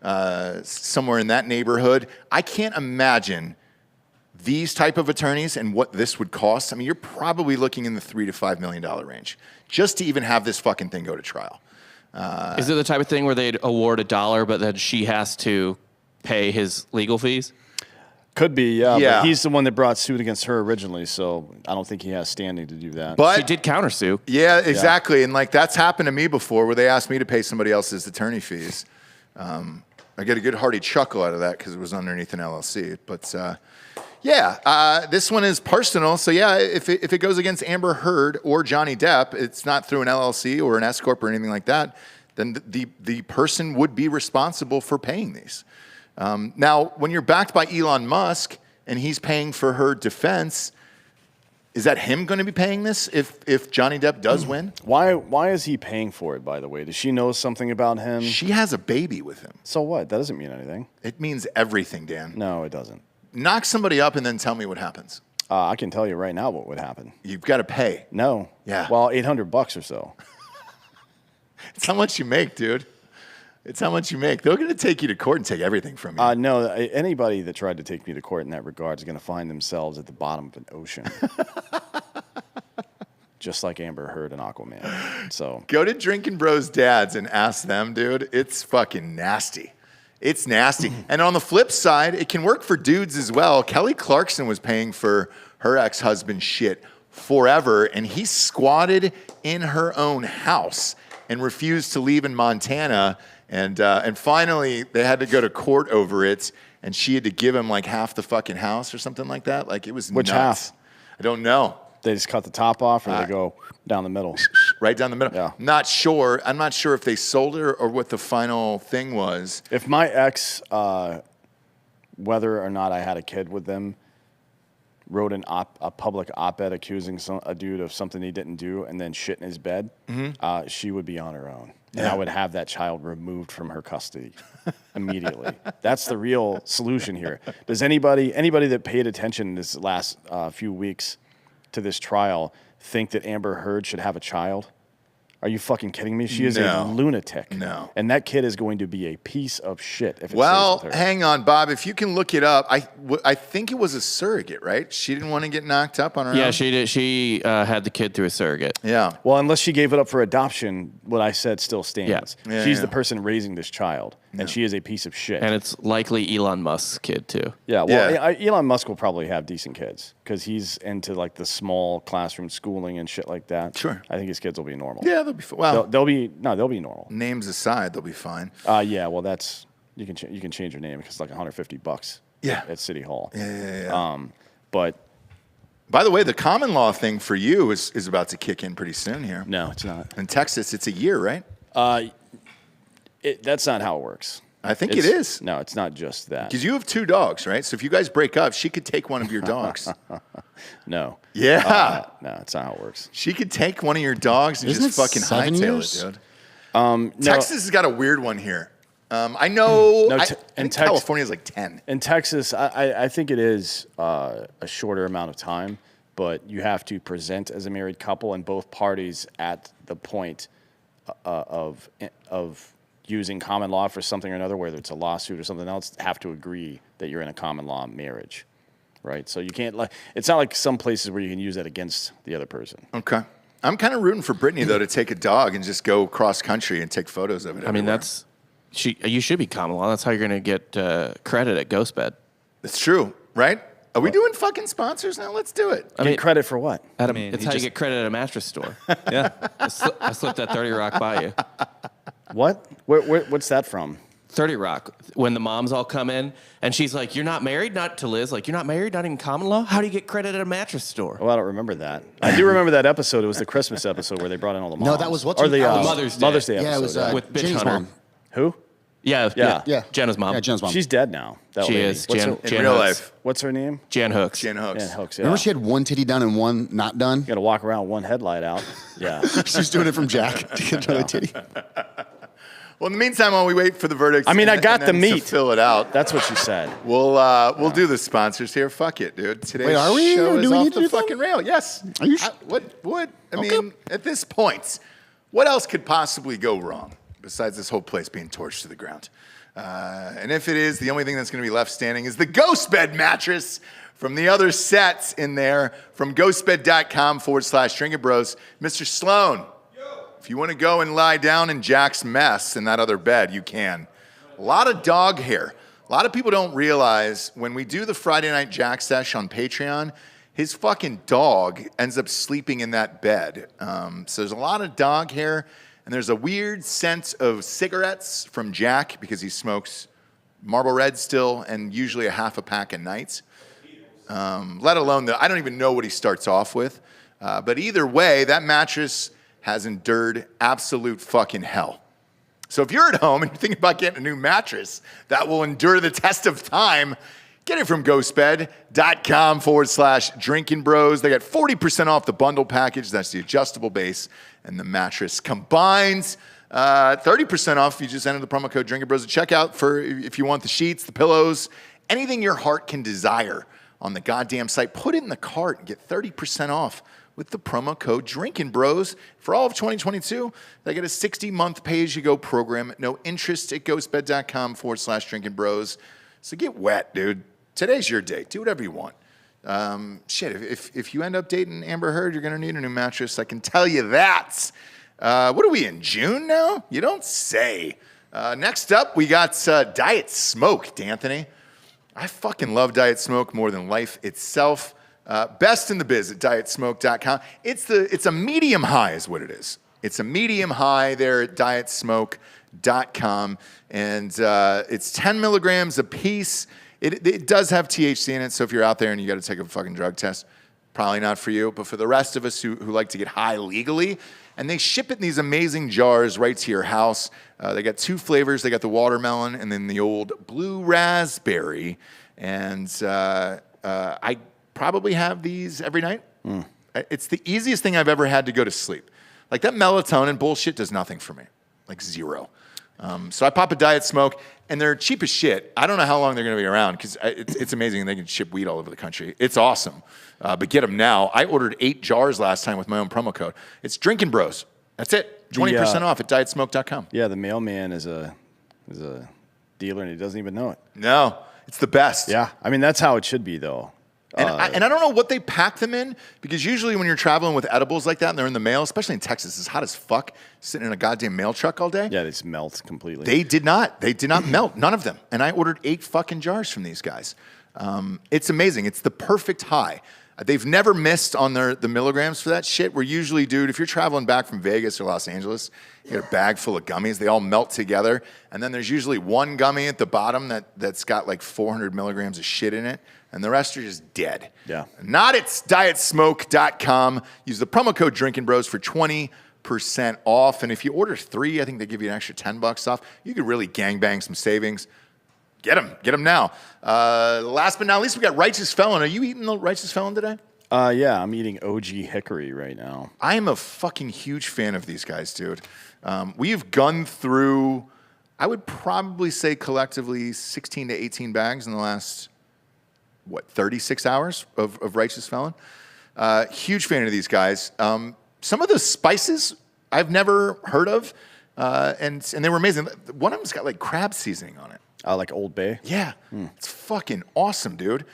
Speaker 2: $250,000, somewhere in that neighborhood. I can't imagine these type of attorneys and what this would cost. I mean, you're probably looking in the $3 to $5 million range just to even have this fucking thing go to trial.
Speaker 8: Is it the type of thing where they'd award $1, but then she has to pay his legal fees?
Speaker 3: Could be, yeah.
Speaker 2: Yeah.
Speaker 3: But he's the one that brought suit against her originally, so I don't think he has standing to do that.
Speaker 2: But
Speaker 8: She did countersue.
Speaker 2: yeah, exactly. And like that's happened to me before where they asked me to pay somebody else's attorney fees. I get a good hearty chuckle out of that because it was underneath an LLC. But this one is personal. So yeah, if it goes against Amber Heard or Johnny Depp, it's not through an LLC or an S corp or anything like that. Then the person would be responsible for paying these. Now, when you're backed by Elon Musk and he's paying for her defense, is that him going to be paying this if Johnny Depp does win?
Speaker 3: Why is he paying for it, by the way? Does she know something about him?
Speaker 2: She has a baby with him.
Speaker 3: So what? That doesn't mean anything.
Speaker 2: It means everything, Dan.
Speaker 3: No, it doesn't.
Speaker 2: Knock somebody up and then tell me what happens.
Speaker 3: I can tell you right now what would happen.
Speaker 2: You've got to pay.
Speaker 3: No.
Speaker 2: Yeah.
Speaker 3: Well, $800 or so.
Speaker 2: It's how much you make, dude. It's how much you make. They're going to take you to court and take everything from you.
Speaker 3: No, anybody that tried to take me to court in that regard is going to find themselves at the bottom of an ocean. Just like Amber Heard and Aquaman. So
Speaker 2: Go to Drinkin' Bros Dads and ask them, dude. It's fucking nasty. It's nasty. And on the flip side, it can work for dudes as well. Kelly Clarkson was paying for her ex-husband's shit forever, and he squatted in her own house and refused to leave in Montana. And finally, they had to go to court over it, and she had to give him like half the fucking house or something like that. Like it was
Speaker 3: Which
Speaker 2: nuts.
Speaker 3: half?
Speaker 2: I don't know.
Speaker 3: they just cut the top off, or they go down the middle.
Speaker 2: Right down the middle.
Speaker 3: Yeah.
Speaker 2: Not sure. I'm not sure if they sold her or what the final thing was.
Speaker 3: If my ex, whether or not I had a kid with them, wrote a public op-ed accusing a dude of something he didn't do and then shit in his bed, she would be on her own. And I would have that child removed from her custody immediately. That's the real solution here. Does anybody that paid attention this last few weeks to this trial think that Amber Heard should have a child? Are you fucking kidding me? She is a lunatic.
Speaker 2: No.
Speaker 3: And that kid is going to be a piece of shit if it
Speaker 2: Well,
Speaker 3: stays with her.
Speaker 2: hang on, Bob. If you can look it up, I think it was a surrogate, right? She didn't want to get knocked up on her own?
Speaker 8: Yeah, she did. She had the kid through a surrogate.
Speaker 2: Yeah.
Speaker 3: Well, unless she gave it up for adoption, what I said still stands.
Speaker 2: Yeah,
Speaker 3: She's
Speaker 2: yeah.
Speaker 3: the person raising this child, and she is a piece of shit.
Speaker 8: And it's likely Elon Musk's kid, too.
Speaker 3: Yeah, well,
Speaker 2: Yeah.
Speaker 3: Elon Musk will probably have decent kids because he's into like the small classroom schooling and shit like that.
Speaker 2: Sure.
Speaker 3: I think his kids will be normal.
Speaker 2: Yeah, they'll be well.
Speaker 3: They'll be normal.
Speaker 2: Names aside, they'll be fine.
Speaker 3: Yeah, well, that's you can change your name because it's like $150.
Speaker 2: Yeah.
Speaker 3: At City Hall.
Speaker 2: Yeah.
Speaker 3: But
Speaker 2: By the way, the common law thing for you is about to kick in pretty soon here.
Speaker 3: no, it's not.
Speaker 2: In Texas, it's a year, right?
Speaker 3: That's not how it works.
Speaker 2: I think it is.
Speaker 3: No, it's not just that.
Speaker 2: Because you have 2 dogs, right? So if you guys break up, she could take one of your dogs.
Speaker 3: No.
Speaker 2: Yeah.
Speaker 3: No, it's not how it works.
Speaker 2: She could take one of your dogs and
Speaker 7: Isn't
Speaker 2: just
Speaker 7: it
Speaker 2: fucking
Speaker 7: 7
Speaker 2: hightail
Speaker 7: years?
Speaker 2: it, dude. Texas has got a weird one here. I know.
Speaker 3: No,
Speaker 2: I
Speaker 3: in
Speaker 2: think
Speaker 3: Tex-
Speaker 2: California's like 10.
Speaker 3: In Texas, I think it is a shorter amount of time, but you have to present as a married couple, and both parties at the point of using common law for something or another, whether it's a lawsuit or something else, have to agree that you're in a common law marriage, right? So you can't it's not like some places where you can use that against the other person.
Speaker 2: Okay. I'm kind of rooting for Brittany, though, to take a dog and just go cross country and take photos of it.
Speaker 8: I mean,
Speaker 2: everywhere.
Speaker 8: you should be common law. That's how you're going to get credit at GhostBed.
Speaker 2: It's true, right? Are we doing fucking sponsors now? Let's do it.
Speaker 3: Get credit for what?
Speaker 8: Adam,
Speaker 6: mean,
Speaker 8: it's
Speaker 6: he
Speaker 8: how
Speaker 6: just-
Speaker 8: you get credit at a mattress store.
Speaker 6: Yeah.
Speaker 8: I slipped that 30 Rock by you.
Speaker 3: What? What's that from?
Speaker 8: 30 Rock, when the moms all come in, and she's like, "You're not married?" Not to Liz, like, "You're not married, not in common law? How do you get credit at a mattress store?"
Speaker 3: Well, I don't remember that. I do remember that episode. It was the Christmas episode where they brought in all the moms.
Speaker 7: No, that was what's
Speaker 3: or
Speaker 7: her-
Speaker 3: the
Speaker 7: that was
Speaker 8: Mother's Day.
Speaker 3: Mother's Day
Speaker 7: Yeah,
Speaker 3: episode.
Speaker 7: it was
Speaker 8: With Bitch
Speaker 7: Jenny's
Speaker 8: Hunter.
Speaker 7: mom.
Speaker 3: Who?
Speaker 8: Yeah. Jenna's mom.
Speaker 7: Yeah, Jenna's mom.
Speaker 3: She's dead now. That
Speaker 8: She
Speaker 3: lady.
Speaker 8: is.
Speaker 3: What's
Speaker 8: Jan,
Speaker 3: her,
Speaker 8: Jan
Speaker 2: in real
Speaker 8: Hooks.
Speaker 2: life?
Speaker 3: what's her name?
Speaker 8: Jan Hooks.
Speaker 2: Jan Hooks.
Speaker 3: Jan Hooks. Yeah.
Speaker 7: Remember she had one titty done and one not done?
Speaker 3: You got to walk around with one headlight out. Yeah.
Speaker 7: She was doing it from Jack to get another titty.
Speaker 2: Well, in the meantime, while we wait for the verdict,
Speaker 3: I mean, I got the
Speaker 2: to
Speaker 3: meat.
Speaker 2: fill it out.
Speaker 3: That's what she said.
Speaker 2: We'll do the sponsors here. Fuck it, dude. Today's
Speaker 7: Wait, are we?
Speaker 2: show
Speaker 7: Do
Speaker 2: is
Speaker 7: we
Speaker 2: off
Speaker 7: need to
Speaker 2: the
Speaker 7: do that?
Speaker 2: fucking rail. Yes.
Speaker 7: Are you
Speaker 2: I mean, at this point, what else could possibly go wrong besides this whole place being torched to the ground? And if it is, the only thing that's going to be left standing is the ghost bed mattress from the other sets in there from ghostbed.com/Drinkin Bros. Mr. Sloan, if you want to go and lie down in Jack's mess in that other bed, you can. A lot of dog hair. A lot of people don't realize when we do the Friday Night Jack sesh on Patreon, his fucking dog ends up sleeping in that bed. So there's a lot of dog hair, and there's a weird scent of cigarettes from Jack because he smokes Marlboro Red still and usually a half a pack a night. Let alone I don't even know what he starts off with. But either way, that mattress has endured absolute fucking hell. So if you're at home and you're thinking about getting a new mattress that will endure the test of time, get it from ghostbed.com/Drinkin Bros. They got 40% off the bundle package. That's the adjustable base and the mattress combined. 30% off if you just enter the promo code Drinkin Bros at checkout for if you want the sheets, the pillows, anything your heart can desire on the goddamn site. Put it in the cart and get 30% off with the promo code Drinkin Bros. For all of 2022, they get a 60-month pay-as-you-go program. No interest at ghostbed.com/Drinkin Bros. So get wet, dude. Today's your day. Do whatever you want. If you end up dating Amber Heard, you're going to need a new mattress. I can tell you that. What are we in, June now? You don't say. Next up, we got Diet Smoke, D'Anthony. I fucking love Diet Smoke more than life itself. Best in the biz at dietsmoke.com. It's a medium high is what it is. It's a medium high there at dietsmoke.com. And it's 10 milligrams a piece. It does have THC in it, so if you're out there and you got to take a fucking drug test, probably not for you. But for the rest of us who like to get high legally, and they ship it in these amazing jars right to your house. They got two flavors. They got the watermelon and then the old blue raspberry. And I probably have these every night. It's the easiest thing I've ever had to go to sleep. Like that melatonin bullshit does nothing for me, like zero. So I pop a Diet Smoke, and they're cheap as shit. I don't know how long they're going to be around because it's amazing, and they can ship weed all over the country. It's awesome. But get them now. I ordered 8 jars last time with my own promo code. It's Drinkin Bros. That's it. 20% off at dietsmoke.com.
Speaker 3: Yeah, the mailman is a dealer, and he doesn't even know it.
Speaker 2: No, it's the best.
Speaker 3: Yeah, I mean, that's how it should be, though.
Speaker 2: And I don't know what they pack them in, because usually when you're traveling with edibles like that and they're in the mail, especially in Texas, it's hot as fuck, sitting in a goddamn mail truck all day.
Speaker 3: Yeah, they just melt completely.
Speaker 2: They did not melt, none of them. And I ordered 8 fucking jars from these guys. It's amazing. It's the perfect high. They've never missed on the milligrams for that shit. We're usually, dude, if you're traveling back from Vegas or Los Angeles, you get a bag full of gummies. They all melt together. And then there's usually one gummy at the bottom that's got like 400 milligrams of shit in it. And the rest are just dead.
Speaker 3: Yeah.
Speaker 2: Not at dietsmoke.com. Use the promo code Drinkin Bros for 20% off. And if you order 3, I think they give you an extra $10 off. You could really gangbang some savings. Get them now. Last but not least, we got Righteous Felon. Are you eating the Righteous Felon today?
Speaker 3: Yeah, I'm eating OG Hickory right now.
Speaker 2: I am a fucking huge fan of these guys, dude. We've gone through, I would probably say collectively 16 to 18 bags in the last 36 hours of Righteous Felon. Huge fan of these guys. Some of the spices I've never heard of, and they were amazing. One of them's got like crab seasoning on it.
Speaker 3: Like Old Bay?
Speaker 2: Yeah. It's fucking awesome, dude.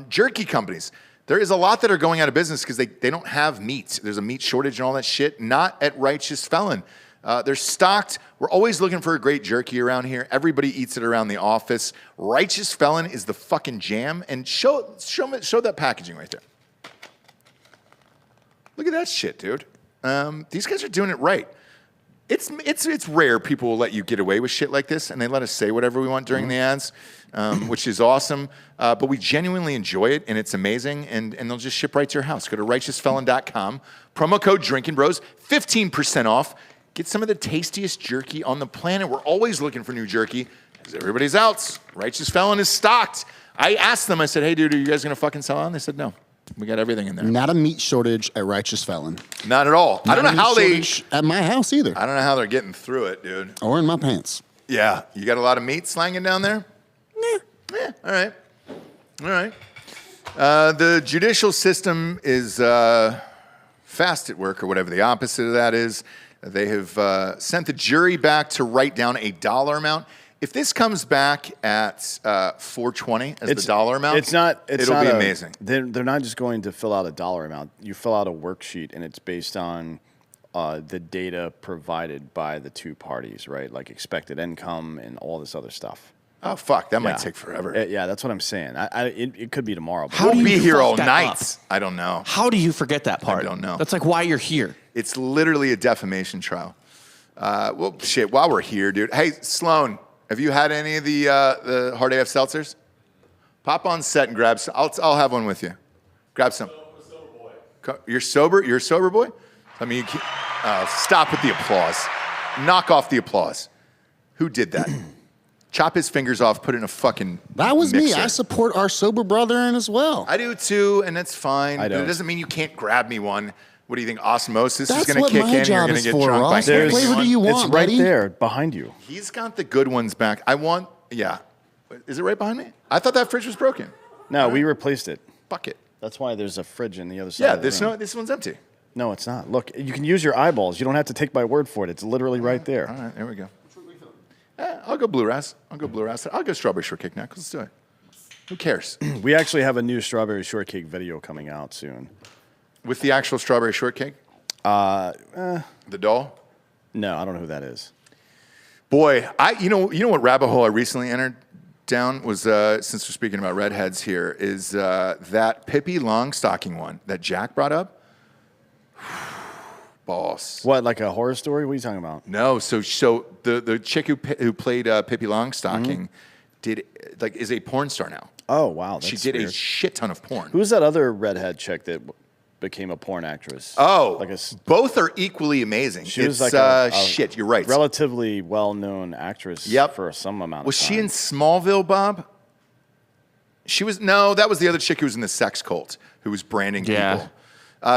Speaker 2: Jerky companies. There is a lot that are going out of business because they don't have meat. There's a meat shortage and all that shit. Not at Righteous Felon. They're stocked. We're always looking for a great jerky around here. Everybody eats it around the office. Righteous Felon is the fucking jam. And show that packaging right there. Look at that shit, dude. These guys are doing it right. It's rare people will let you get away with shit like this, and they let us say whatever we want during the ads, which is awesome. But we genuinely enjoy it, and it's amazing, and they'll just ship right to your house. Go to righteousfelon.com, promo code Drinkin Bros, 15% off. Get some of the tastiest jerky on the planet. We're always looking for new jerky because everybody's out. Righteous Felon is stocked. I asked them, I said, hey, dude, are you guys going to fucking sell on? They said, no. We got everything in there.
Speaker 7: Not a meat shortage at Righteous Felon.
Speaker 2: Not at all. I don't know how they...
Speaker 7: At my house either.
Speaker 2: I don't know how they're getting through it, dude.
Speaker 7: Or in my pants.
Speaker 2: Yeah. You got a lot of meat slanging down there? Yeah. All right. All right. The judicial system is fast at work, or whatever the opposite of that is. They have sent the jury back to write down a dollar amount. If this comes back at 420 as the dollar amount, it'll be amazing.
Speaker 3: They're not just going to fill out a dollar amount. You fill out a worksheet, and it's based on the data provided by the two parties, right? Like expected income and all this other stuff.
Speaker 2: Oh, fuck. That might take forever.
Speaker 3: Yeah, that's what I'm saying. It could be tomorrow.
Speaker 8: How
Speaker 2: We'll
Speaker 8: do
Speaker 2: be
Speaker 8: you
Speaker 2: here
Speaker 8: fuck
Speaker 2: all
Speaker 8: that
Speaker 2: night.
Speaker 8: up?
Speaker 2: I don't know.
Speaker 8: How do you forget that part?
Speaker 2: I don't know.
Speaker 8: That's like why you're here.
Speaker 2: It's literally a defamation trial. Well, shit, while we're here, dude. Hey, Sloan, have you had any of the Hard AF seltzers? Pop on set and grab some. I'll have one with you. Grab some. You're sober? You're a sober boy? I mean, stop with the applause. Knock off the applause. Who did that? Chop his fingers off, put it in a fucking
Speaker 7: That was
Speaker 2: mixer.
Speaker 7: me. I support our sober brethren as well.
Speaker 2: I do too, and that's fine. But it doesn't mean you can't grab me one. What do you think? Osmosis is going to kick in. You're going to get drunk by
Speaker 7: Ross. What flavor do you want,
Speaker 3: It's right
Speaker 7: buddy?
Speaker 3: there behind you.
Speaker 2: He's got the good ones back. Yeah. Is it right behind me? I thought that fridge was broken.
Speaker 3: No, we replaced it.
Speaker 2: Fuck it.
Speaker 3: That's why there's a fridge in the other side.
Speaker 2: Yeah,
Speaker 3: of the room.
Speaker 2: this one's empty.
Speaker 3: No, it's not. Look, you can use your eyeballs. You don't have to take my word for it. It's literally right there.
Speaker 2: All right, there we go. I'll go blue ras. I'll go strawberry shortcake now. Let's do it. Who cares?
Speaker 3: We actually have a new strawberry shortcake video coming out soon.
Speaker 2: With the actual strawberry shortcake? The doll?
Speaker 3: No, I don't know who that is.
Speaker 2: Boy, you know what rabbit hole I recently entered down was, since we're speaking about redheads here, is that Pippi Longstocking one that Jack brought up. Boss.
Speaker 3: What, like a horror story? What are you talking about?
Speaker 2: No, so the chick who played Pippi Longstocking is a porn star now.
Speaker 3: Oh, wow.
Speaker 2: She did a shit ton of porn.
Speaker 3: Who's that other redhead chick that became a porn actress?
Speaker 2: Oh, both are equally amazing.
Speaker 3: She was like
Speaker 2: shit, you're right.
Speaker 3: Relatively well-known actress for some amount of time.
Speaker 2: Was she in Smallville, Bob? That was the other chick who was in the sex cult, who was branding people.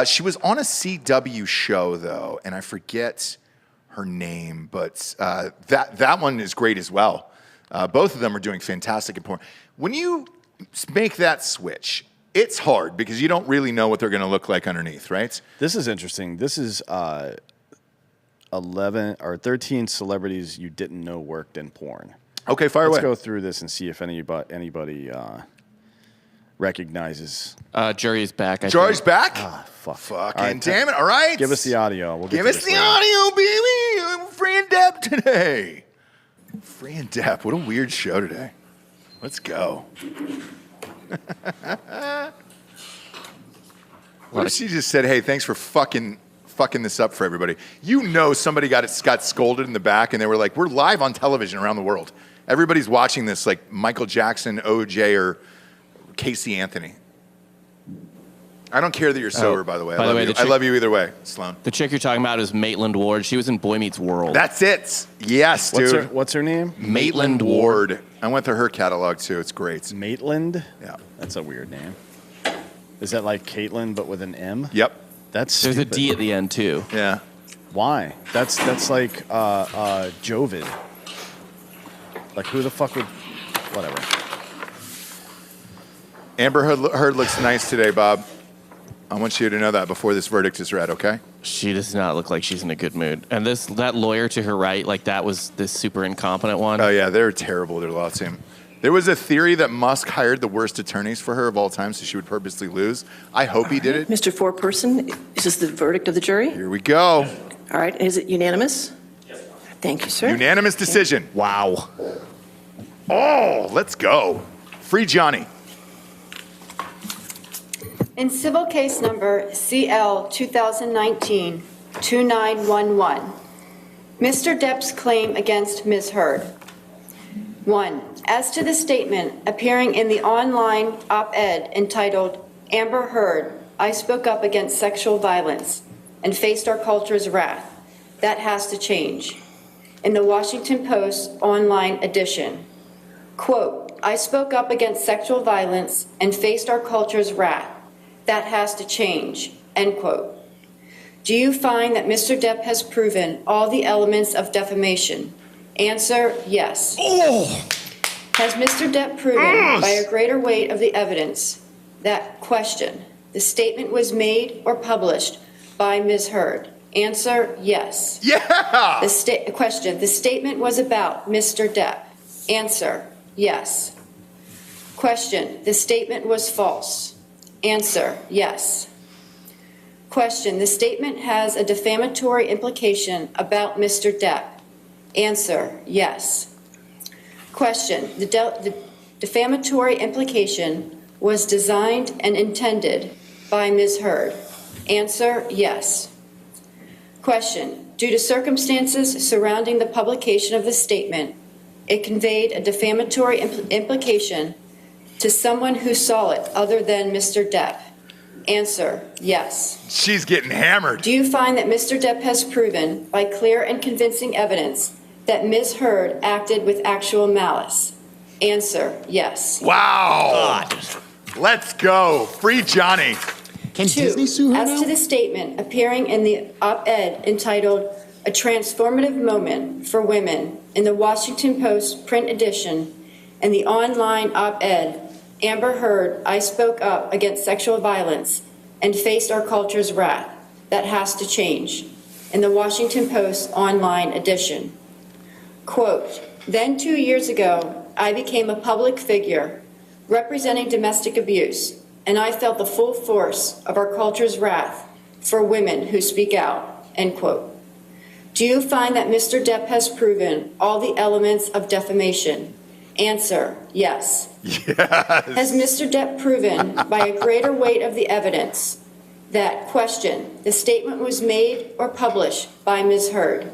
Speaker 2: She was on a CW show, though, and I forget her name, but that one is great as well. Both of them are doing fantastic in porn. When you make that switch, it's hard because you don't really know what they're going to look like underneath, right?
Speaker 3: This is interesting. This is 11 or 13 celebrities you didn't know worked in porn.
Speaker 2: Okay, fire away.
Speaker 3: Let's go through this and see if anybody recognizes.
Speaker 8: Jury's back.
Speaker 2: Jury's back?
Speaker 3: Ah, fuck.
Speaker 2: Fucking
Speaker 3: Right,
Speaker 2: damn it. All right.
Speaker 3: Give us the audio. We'll
Speaker 2: Give us the audio, baby. Fran Depp today. Fran Depp. What a weird show today. Let's go. What if she just said, hey, thanks for fucking this up for everybody? You know somebody got scolded in the back, and they were like, we're live on television around the world. Everybody's watching this like Michael Jackson, OJ, or Casey Anthony. I don't care that you're sober, by the way. I love you either way, Sloan.
Speaker 8: The chick you're talking about is Maitland Ward. She was in Boy Meets World.
Speaker 2: That's it. Yes, dude.
Speaker 3: What's her name?
Speaker 2: Maitland Ward. I went through her catalog, too. It's great.
Speaker 3: Maitland?
Speaker 2: Yeah.
Speaker 3: That's a weird name. Is that like Caitlyn, but with an M?
Speaker 2: Yep.
Speaker 3: That's
Speaker 8: There's
Speaker 3: stupid.
Speaker 8: a D at the end, too.
Speaker 2: Yeah.
Speaker 3: Why? That's like Jovid. Like, who the fuck would... Whatever.
Speaker 2: Amber Heard looks nice today, Bob. I want you to know that before this verdict is read, okay?
Speaker 8: She does not look like she's in a good mood. And that lawyer to her right, like that was this super incompetent one.
Speaker 2: Oh, yeah, they're terrible. Their law team. There was a theory that Musk hired the worst attorneys for her of all time so she would purposely lose. I hope he did it.
Speaker 9: Mr. Foreperson, is this the verdict of the jury?
Speaker 2: Here we go.
Speaker 9: All right, is it unanimous? Yes. Thank you, sir.
Speaker 2: Unanimous decision.
Speaker 3: Wow.
Speaker 2: Oh, let's go. Free Johnny.
Speaker 12: In civil case number CL 2019-2911, Mr. Depp's claim against Ms. Heard. 1. As to the statement appearing in the online op-ed entitled, Amber Heard, I spoke up against sexual violence and faced our culture's wrath, That has to change. In the Washington Post online edition, quote, I spoke up against sexual violence and faced our culture's wrath. That has to change, end quote. Do you find that Mr. Depp has proven all the elements of defamation? Answer, yes. Has Mr. Depp proven by a greater weight of the evidence that, question, the statement was made or published by Ms. Heard? Answer, yes.
Speaker 2: Yeah!
Speaker 12: Question, the statement was about Mr. Depp? Answer, yes. Question, the statement was false? Answer, yes. Question, the statement has a defamatory implication about Mr. Depp? Answer, yes. Question, the defamatory implication was designed and intended by Ms. Heard? Answer, yes. Question, due to circumstances surrounding the publication of the statement, it conveyed a defamatory implication to someone who saw it other than Mr. Depp? Answer, yes.
Speaker 2: She's getting hammered.
Speaker 12: Do you find that Mr. Depp has proven by clear and convincing evidence that Ms. Heard acted with actual malice? Answer, yes.
Speaker 2: Wow. Let's go. Free Johnny.
Speaker 7: Can Disney sue her
Speaker 12: As
Speaker 7: now?
Speaker 12: to the statement appearing in the op-ed entitled A Transformative Moment for Women in the Washington Post print edition and the online op-ed, Amber Heard, I spoke up against sexual violence and faced our culture's wrath. That has to change. In the Washington Post online edition. Quote, then 2 years ago, I became a public figure representing domestic abuse, and I felt the full force of our culture's wrath for women who speak out, end quote. Do you find that Mr. Depp has proven all the elements of defamation? Answer, yes.
Speaker 2: Yes.
Speaker 12: Has Mr. Depp proven by a greater weight of the evidence that, question, the statement was made or published by Ms. Heard?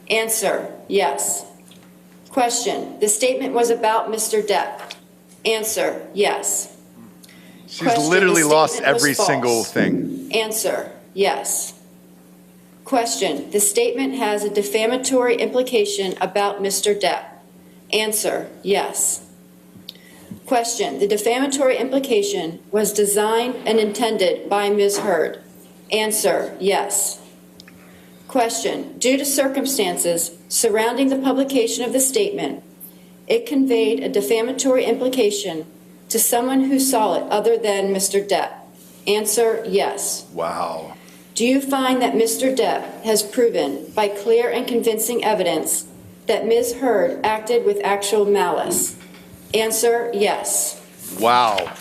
Speaker 12: Answer, yes. Question, the statement was about Mr. Depp? Answer, yes.
Speaker 2: She's
Speaker 12: Question,
Speaker 2: literally
Speaker 12: the
Speaker 2: lost
Speaker 12: statement was
Speaker 2: every
Speaker 12: false.
Speaker 2: single thing.
Speaker 12: Answer, yes. Question, the statement has a defamatory implication about Mr. Depp? Answer, yes. Question, the defamatory implication was designed and intended by Ms. Heard? Answer, yes. Question, due to circumstances surrounding the publication of the statement, it conveyed a defamatory implication to someone who saw it other than Mr. Depp? Answer, yes.
Speaker 2: Wow.
Speaker 12: Do you find that Mr. Depp has proven by clear and convincing evidence that Ms. Heard acted with actual malice? Answer, yes.
Speaker 2: Wow.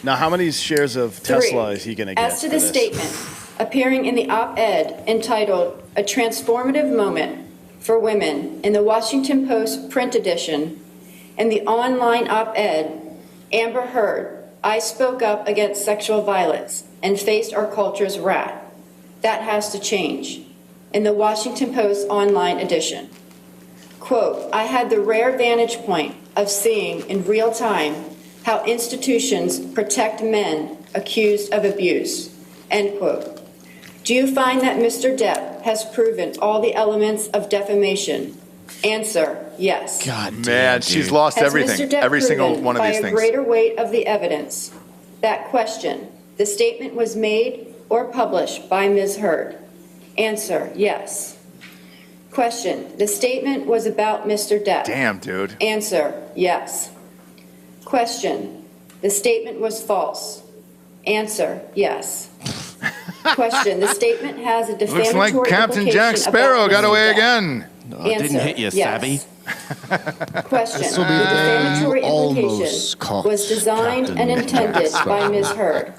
Speaker 3: Now, how many shares of Tesla is he going to get?
Speaker 12: As to
Speaker 3: for
Speaker 12: the
Speaker 3: this?
Speaker 12: statement appearing in the op-ed entitled A Transformative Moment for Women in the Washington Post print edition and the online op-ed, Amber Heard, I spoke up against sexual violence and faced our culture's wrath. That has to change. In the Washington Post online edition. Quote, I had the rare vantage point of seeing in real time how institutions protect men accused of abuse, end quote. Do you find that Mr. Depp has proven all the elements of defamation? Answer, yes.
Speaker 3: God damn,
Speaker 2: Man, she's
Speaker 3: dude.
Speaker 2: lost
Speaker 12: Has
Speaker 2: everything.
Speaker 12: Mr. Depp
Speaker 2: Every single
Speaker 12: proven
Speaker 2: one of these
Speaker 12: by a
Speaker 2: things.
Speaker 12: greater weight of the evidence that, question, the statement was made or published by Ms. Heard? Answer, yes. Question, the statement was about Mr. Depp?
Speaker 2: Damn, dude.
Speaker 12: Answer, yes. Question, the statement was false? Answer, yes. Question, the statement has a
Speaker 2: Looks
Speaker 12: defamatory
Speaker 2: like Captain
Speaker 12: implication
Speaker 2: Jack Sparrow
Speaker 12: about
Speaker 2: got
Speaker 12: Mr.
Speaker 2: away
Speaker 12: Depp?
Speaker 2: again.
Speaker 8: Oh, it didn't
Speaker 12: Answer,
Speaker 8: hit you,
Speaker 12: yes.
Speaker 8: Savvy.
Speaker 12: Question,
Speaker 7: This will
Speaker 12: the
Speaker 7: be the day
Speaker 12: defamatory
Speaker 7: you almost
Speaker 12: implication
Speaker 7: caught
Speaker 12: was designed
Speaker 7: Captain
Speaker 12: and intended
Speaker 7: Jack
Speaker 12: by
Speaker 7: Sparrow.
Speaker 12: Ms. Heard?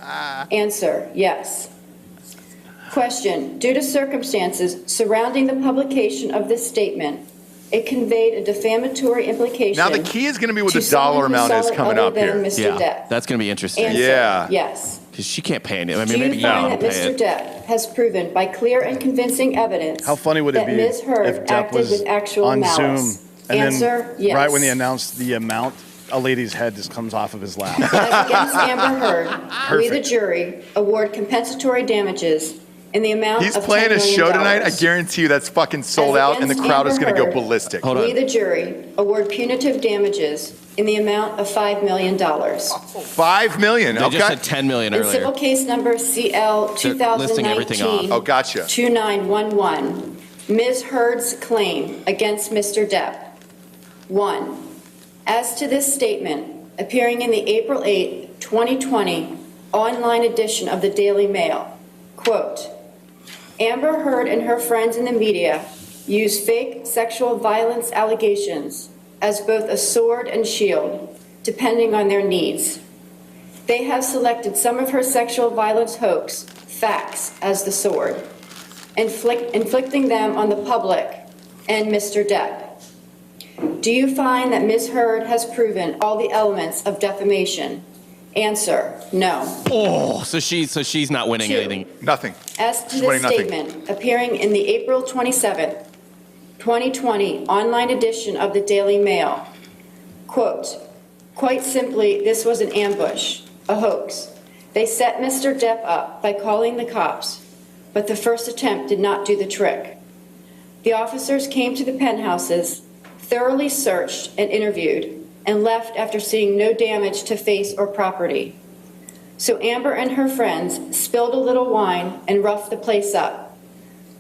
Speaker 12: Answer, yes. Question, due to circumstances surrounding the publication of this statement, it conveyed a defamatory implication.
Speaker 2: Now the key is going to be what
Speaker 12: to
Speaker 2: the dollar
Speaker 12: someone who
Speaker 2: amount
Speaker 12: saw
Speaker 2: is
Speaker 12: it
Speaker 2: coming
Speaker 12: other
Speaker 2: up
Speaker 12: than
Speaker 2: here.
Speaker 12: Mr.
Speaker 8: Yeah,
Speaker 12: Depp.
Speaker 8: that's going to be interesting.
Speaker 12: Answer,
Speaker 2: Yeah.
Speaker 12: yes.
Speaker 8: Because she can't pay it. I mean,
Speaker 12: Do you
Speaker 8: maybe you
Speaker 12: find
Speaker 8: can
Speaker 12: that
Speaker 8: pay
Speaker 12: Mr.
Speaker 8: it.
Speaker 12: Depp has proven by clear and convincing evidence
Speaker 3: How funny would it
Speaker 12: that
Speaker 3: be
Speaker 12: Ms. Heard
Speaker 3: if Depp
Speaker 12: acted
Speaker 3: was
Speaker 12: with actual
Speaker 3: on
Speaker 12: malice?
Speaker 3: Zoom and
Speaker 12: Answer,
Speaker 3: then
Speaker 12: yes.
Speaker 3: right when they announced the amount, a lady's head just comes off of his lap?
Speaker 12: As against Amber Heard, we, the
Speaker 3: Perfect.
Speaker 12: jury, award compensatory damages in the amount
Speaker 2: He's
Speaker 12: of
Speaker 2: playing
Speaker 12: $10
Speaker 2: a
Speaker 12: million.
Speaker 2: show tonight. I guarantee you that's fucking sold out, and the
Speaker 12: against
Speaker 2: crowd is
Speaker 12: Amber
Speaker 2: going to go
Speaker 12: Heard,
Speaker 2: ballistic.
Speaker 12: We, the jury, award punitive damages in the amount of $5 million.
Speaker 2: $5 million.
Speaker 8: They
Speaker 2: Okay.
Speaker 8: just said 10 million
Speaker 12: In
Speaker 8: earlier.
Speaker 12: civil case number CL
Speaker 8: They're listing everything off.
Speaker 12: 2019
Speaker 2: Oh, gotcha.
Speaker 12: 2911, Ms. Heard's claim against Mr. Depp. 1. As to this statement, appearing in the April 8, 2020 online edition of the Daily Mail, quote, Amber Heard and her friends in the media use fake sexual violence allegations as both a sword and shield, depending on their needs. They have selected some of her sexual violence hoax facts as the sword, inflicting them on the public and Mr. Depp. Do you find that Ms. Heard has proven all the elements of defamation? Answer, no.
Speaker 8: Oh, so she's not winning
Speaker 12: 2.
Speaker 8: anything.
Speaker 2: Nothing.
Speaker 12: As to
Speaker 2: She's
Speaker 12: this
Speaker 2: winning nothing.
Speaker 12: statement, appearing in the April 27th, 2020 online edition of the Daily Mail, quote, quite simply, this was an ambush, a hoax. They set Mr. Depp up by calling the cops, but the first attempt did not do the trick. The officers came to the penthouses, thoroughly searched and interviewed, and left after seeing no damage to face or property. So Amber and her friends spilled a little wine and roughed the place up,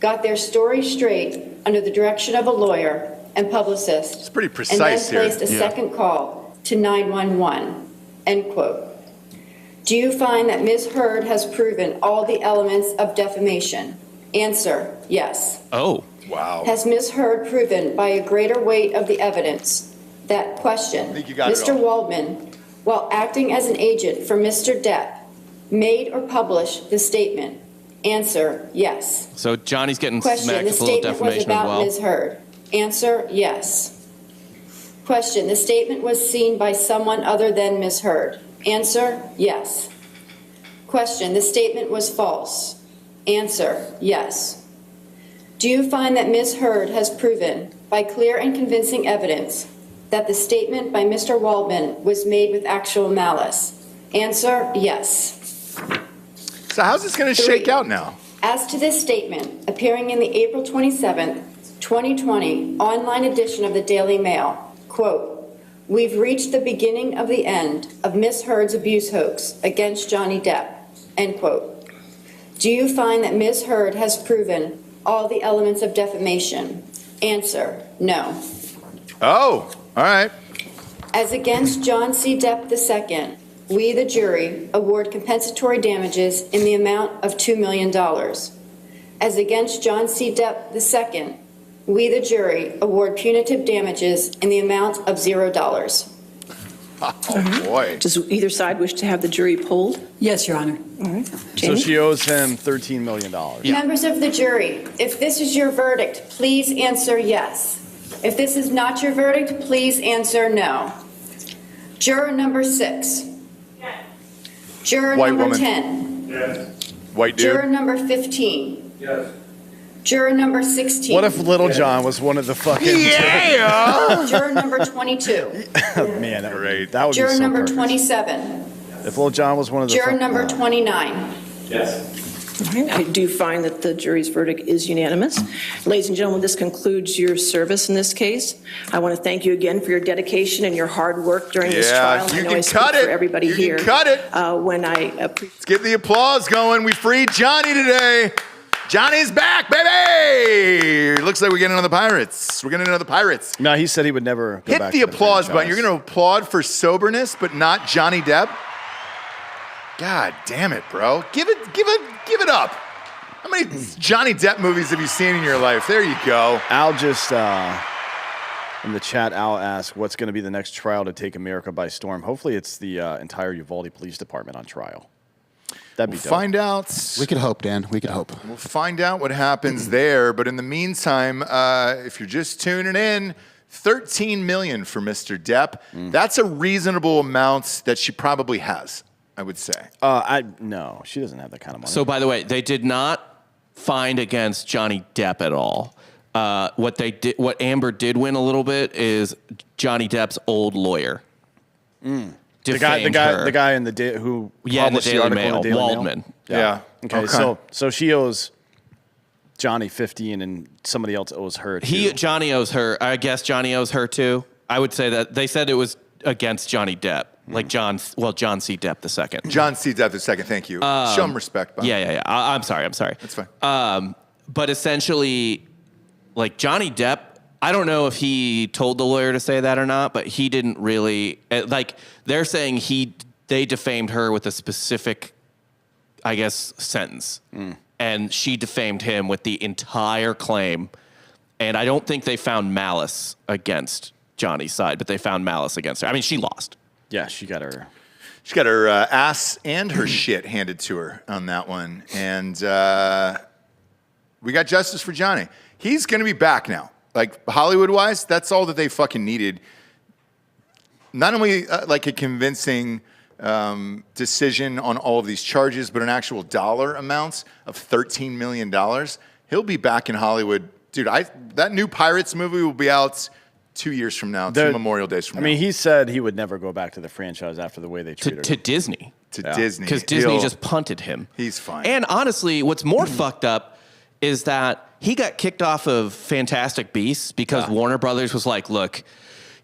Speaker 12: got their story straight under the direction of a lawyer and publicist,
Speaker 2: It's pretty
Speaker 12: and
Speaker 2: precise
Speaker 12: then
Speaker 2: here.
Speaker 12: placed a second call to 911, end quote. Do you find that Ms. Heard has proven all the elements of defamation? Answer, yes.
Speaker 8: Oh.
Speaker 2: Wow.
Speaker 12: Has Ms. Heard proven by a greater weight of the evidence that question,
Speaker 2: I think you got it
Speaker 12: Mr.
Speaker 2: all.
Speaker 12: Waldman, while acting as an agent for Mr. Depp, made or published the statement? Answer, yes.
Speaker 8: So Johnny's getting
Speaker 12: Question,
Speaker 8: smacked
Speaker 12: the
Speaker 8: with a little
Speaker 12: statement was
Speaker 8: defamation as
Speaker 12: about
Speaker 8: well.
Speaker 12: Ms. Heard. Answer, yes. Question, the statement was seen by someone other than Ms. Heard. Answer, yes. Question, the statement was false. Answer, yes. Do you find that Ms. Heard has proven, by clear and convincing evidence, that the statement by Mr. Waldman was made with actual malice? Answer, yes.
Speaker 2: So how's this going to
Speaker 12: 3.
Speaker 2: shake out now?
Speaker 12: As to this statement, appearing in the April 27th, 2020 online edition of the Daily Mail, quote, we've reached the beginning of the end of Ms. Heard's abuse hoax against Johnny Depp, end quote. Do you find that Ms. Heard has proven all the elements of defamation? Answer, no.
Speaker 2: Oh, all right.
Speaker 12: As against John C. Depp II, we, the jury, award compensatory damages in the amount of $2 million. As against John C. Depp II, we, the jury, award punitive damages in the amount of $0.
Speaker 2: Oh, boy.
Speaker 9: Does either side wish to have the jury polled?
Speaker 13: Yes, Your Honor.
Speaker 9: All right.
Speaker 3: So
Speaker 9: Jamie?
Speaker 3: she owes him $13 million.
Speaker 12: Members of the jury, if this is your verdict, please answer yes. If this is not your verdict, please answer no. Juror number 6.
Speaker 5: Yes.
Speaker 12: Juror
Speaker 2: White
Speaker 12: number
Speaker 2: woman.
Speaker 12: 10.
Speaker 5: Yes.
Speaker 2: White dude.
Speaker 12: Juror number 15.
Speaker 5: Yes.
Speaker 12: Juror number 16.
Speaker 3: What if Little John was one of the fucking...
Speaker 2: Yeah!
Speaker 12: Juror number 22.
Speaker 3: Man, that would be
Speaker 12: Juror
Speaker 3: so
Speaker 12: number
Speaker 3: perfect.
Speaker 12: 27.
Speaker 3: If Little John was one of the...
Speaker 12: Juror number 29.
Speaker 5: Yes.
Speaker 9: All right, I do find that the jury's verdict is unanimous. Ladies and gentlemen, this concludes your service in this case. I want to thank you again for your dedication and your hard work during this trial.
Speaker 2: you
Speaker 9: I know
Speaker 2: can
Speaker 9: I speak
Speaker 2: cut it.
Speaker 9: for everybody
Speaker 2: You
Speaker 9: here.
Speaker 2: can cut it.
Speaker 9: When I
Speaker 2: Let's get the applause going. We freed Johnny today. Johnny's back, baby! Looks like we're getting another Pirates. We're getting another Pirates.
Speaker 3: No, he said he would never go
Speaker 2: Hit
Speaker 3: back
Speaker 2: the
Speaker 3: to
Speaker 2: applause button.
Speaker 3: franchise.
Speaker 2: You're going to applaud for soberness, but not Johnny Depp? God damn it, bro. Give it up. How many Johnny Depp movies have you seen in your life? There you go.
Speaker 3: Al just, in the chat, Al asked, what's going to be the next trial to take America by storm? Hopefully it's the entire Uvalde Police Department on trial. That'd be
Speaker 2: We'll
Speaker 3: dope.
Speaker 2: find out.
Speaker 7: We could hope, Dan. We could hope.
Speaker 2: We'll find out what happens there. But in the meantime, if you're just tuning in, $13 million for Mr. Depp. That's a reasonable amount that she probably has, I would say.
Speaker 3: No, she doesn't have that kind of money.
Speaker 8: So, by the way, they did not find against Johnny Depp at all. What Amber did win a little bit is Johnny Depp's old lawyer.
Speaker 3: The guy in the
Speaker 8: in the
Speaker 3: published
Speaker 8: Daily
Speaker 3: article
Speaker 8: Mail,
Speaker 3: in the Daily
Speaker 8: Waldman.
Speaker 3: Mail.
Speaker 2: Yeah.
Speaker 3: Okay, so she owes Johnny 50 and then somebody else owes her.
Speaker 8: Johnny owes her. I guess Johnny owes her too. I would say that they said it was against Johnny Depp, like John C. Depp II.
Speaker 2: John C. Depp II. Thank you. Show him respect. Bob.
Speaker 8: Yeah. I'm sorry.
Speaker 2: That's fine.
Speaker 8: But essentially, like Johnny Depp, I don't know if he told the lawyer to say that or not, but he didn't really like. They're saying they defamed her with a specific, I guess, sentence, and she defamed him with the entire claim. And I don't think they found malice against Johnny's side, but they found malice against her. I mean, she lost.
Speaker 3: Yeah, she got her.
Speaker 2: She got her ass and her shit handed to her on that one, and we got justice for Johnny. He's going to be back now. Like, Hollywood-wise, that's all that they fucking needed. Not only like a convincing decision on all of these charges, but an actual dollar amount of $13 million. He'll be back in Hollywood. Dude, that new Pirates movie will be out 2 years from now, 2 Memorial Days from now.
Speaker 3: I mean, he said he would never go back to the franchise after the way they treated
Speaker 8: to
Speaker 3: him.
Speaker 8: Disney.
Speaker 2: Disney.
Speaker 8: Because Disney just punted him.
Speaker 2: He's fine.
Speaker 8: And honestly, what's more fucked up is that he got kicked off of Fantastic Beasts because Warner Brothers was like, look,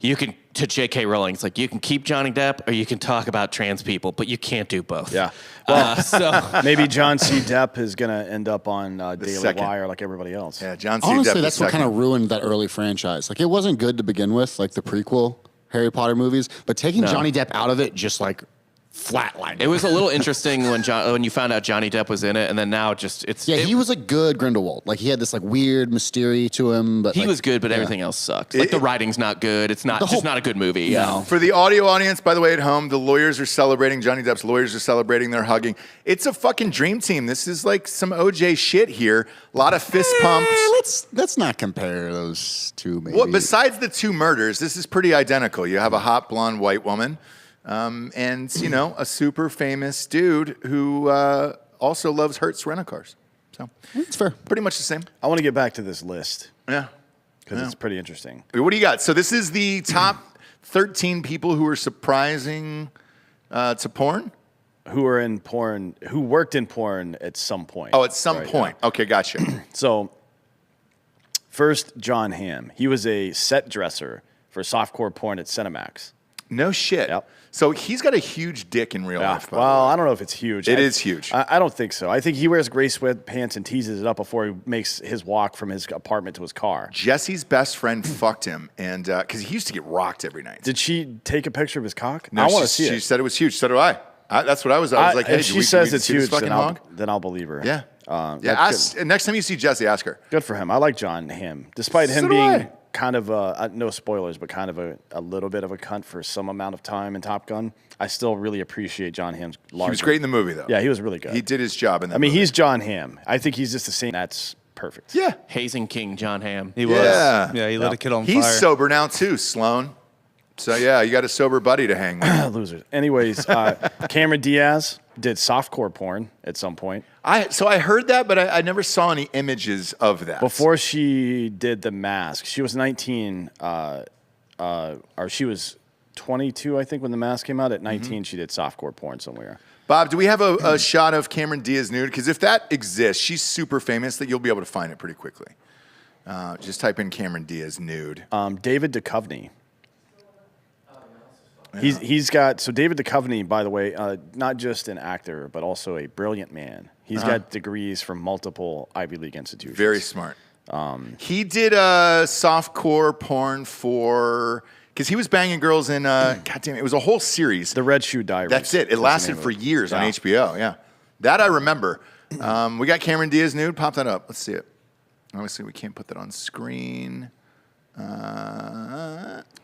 Speaker 8: you can, to J.K. Rowling, it's like, you can keep Johnny Depp or you can talk about trans people, but you can't do both.
Speaker 3: Yeah. Well, so maybe John C. Depp is going to end up on Daily Wire like everybody else.
Speaker 2: Yeah, John C. Depp.
Speaker 7: Honestly, that's what kind of ruined that early franchise. Like, it wasn't good to begin with, like the prequel Harry Potter movies, but taking Johnny Depp out of it just like flatlined.
Speaker 8: It was a little interesting when you found out Johnny Depp was in it, and then now
Speaker 7: he was a good Grindelwald. Like, he had this like weird mystery to him, but
Speaker 8: he was good, but everything else sucked. Like the writing's not good. It's not just not a good movie.
Speaker 2: No. For the audio audience, by the way, at home, the lawyers are celebrating. Johnny Depp's lawyers are celebrating. They're hugging. It's a fucking dream team. This is like some OJ shit here. A lot of fist pumps.
Speaker 7: Let's not compare those two. Maybe.
Speaker 2: Well, besides the two murders, this is pretty identical. You have a hot blonde white woman. And, you know, a super famous dude who also loves Hertz rent-a-cars. So
Speaker 7: it's fair.
Speaker 2: Pretty much the same.
Speaker 3: I want to get back to this list.
Speaker 2: Yeah.
Speaker 3: Because it's pretty interesting.
Speaker 2: What do you got? So this is the top 13 people who are surprising to porn?
Speaker 3: Who are in porn, who worked in porn at some point.
Speaker 2: Oh, at some point. Yeah. Okay, gotcha.
Speaker 3: So, first, John Hamm. He was a set dresser for softcore porn at Cinemax.
Speaker 2: No shit.
Speaker 3: Yep.
Speaker 2: So he's got a huge dick in real life.
Speaker 3: Well, I don't know if it's huge.
Speaker 2: It is huge.
Speaker 3: I don't think so. I think he wears gray sweatpants and teases it up before he makes his walk from his apartment to his car.
Speaker 2: Jesse's best friend fucked him, and because he used to get rocked every night.
Speaker 3: Did she take a picture of his cock?
Speaker 2: No,
Speaker 3: I want to see it.
Speaker 2: She said it was huge. So do I. That's what I was. I was like, hey,
Speaker 3: if she says it's huge, then
Speaker 2: then
Speaker 3: I'll believe her.
Speaker 2: Yeah. Next time you see Jesse, ask her.
Speaker 3: Good for him. I like John Hamm, despite him being kind of no spoilers, but kind of a little bit of a cunt for some amount of time in Top Gun. I still really appreciate John Hamm's larger.
Speaker 2: He was great in the movie, though.
Speaker 3: Yeah, he was really good.
Speaker 2: He did his job in that
Speaker 3: movie.
Speaker 2: movie.
Speaker 3: He's John Hamm. I think he's just the same. That's perfect.
Speaker 2: Yeah.
Speaker 8: Hazing King John Hamm.
Speaker 6: He was.
Speaker 2: Yeah.
Speaker 6: Yeah, he lit a kid on fire.
Speaker 2: He's sober now, too, Sloan. So, yeah, you got a sober buddy to hang with.
Speaker 3: Losers. Anyways, Cameron Diaz did softcore porn at some point.
Speaker 2: So I heard that, but I never saw any images of that.
Speaker 3: Before she did The Mask, she was 19, or she was 22, I think, when The Mask came out. At 19, she did softcore porn somewhere.
Speaker 2: Bob, do we have a shot of Cameron Diaz nude? Because if that exists, she's super famous that you'll be able to find it pretty quickly. Just type in Cameron Diaz nude.
Speaker 3: David Duchovny. He's got, so David Duchovny, by the way, not just an actor, but also a brilliant man. He's got degrees from multiple Ivy League institutions.
Speaker 2: Very smart. He did softcore porn for, because he was banging girls in, God damn it was a whole series.
Speaker 3: The Red Shoe Diaries.
Speaker 2: That's it. It lasted for years on HBO, yeah. That I remember. We got Cameron Diaz nude. Pop that up. Let's see it. Obviously, we can't put that on screen.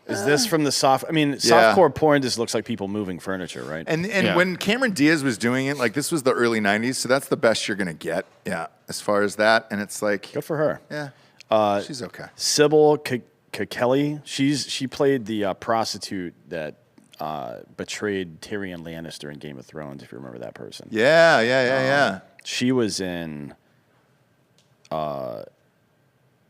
Speaker 3: Is this from the softcore porn just looks like people moving furniture, right?
Speaker 2: And when Cameron Diaz was doing it, like this was the early 90s, so that's the best you're going to get. Yeah, as far as that. And it's like...
Speaker 3: Good for her.
Speaker 2: Yeah, she's okay.
Speaker 3: Sybil Kelly, she played the prostitute that betrayed Tyrion Lannister in Game of Thrones, if you remember that person.
Speaker 2: Yeah.
Speaker 3: She was in...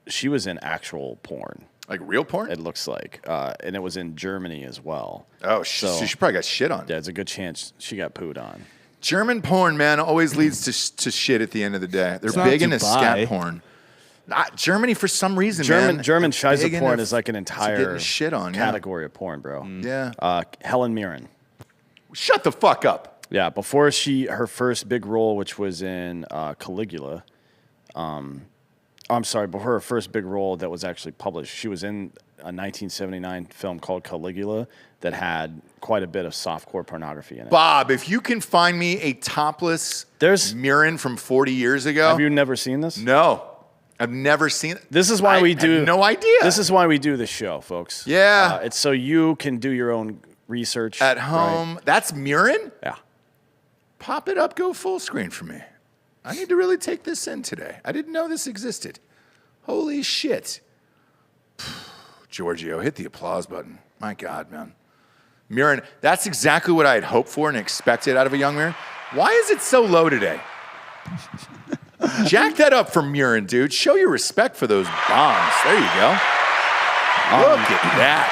Speaker 3: she was in actual porn.
Speaker 2: Like real porn?
Speaker 3: It looks like. And it was in Germany as well.
Speaker 2: Oh, so she probably got shit on.
Speaker 3: Yeah, it's a good chance she got pooed on.
Speaker 2: German porn, man, always leads to shit at the end of the day. They're big into scat porn. Germany, for some reason,
Speaker 3: German
Speaker 2: man,
Speaker 3: Scheisse
Speaker 2: big
Speaker 3: porn
Speaker 2: into
Speaker 3: is like an entire
Speaker 2: getting shit on,
Speaker 3: category of porn, bro.
Speaker 2: Yeah.
Speaker 3: Helen Mirren.
Speaker 2: Shut the fuck up.
Speaker 3: Yeah, before her first big role, which was in Caligula. I'm sorry, before her first big role that was actually published, she was in a 1979 film called Caligula that had quite a bit of softcore pornography in it.
Speaker 2: Bob, if you can find me a topless Mirren from 40 years ago.
Speaker 3: Have you never seen this?
Speaker 2: No. I've never seen it.
Speaker 3: This is why we do.
Speaker 2: Had no idea.
Speaker 3: This is why we do this show, folks.
Speaker 2: Yeah.
Speaker 3: It's so you can do your own research
Speaker 2: at home. Right? That's Mirren?
Speaker 3: Yeah.
Speaker 2: Pop it up, go full screen for me. I need to really take this in today. I didn't know this existed. Holy shit. Giorgio, hit the applause button. My God, man. Mirren, that's exactly what I had hoped for and expected out of a young Mirren. Why is it so low today? Jack that up for Mirren, dude. Show your respect for those bombs. There you go. Look at that,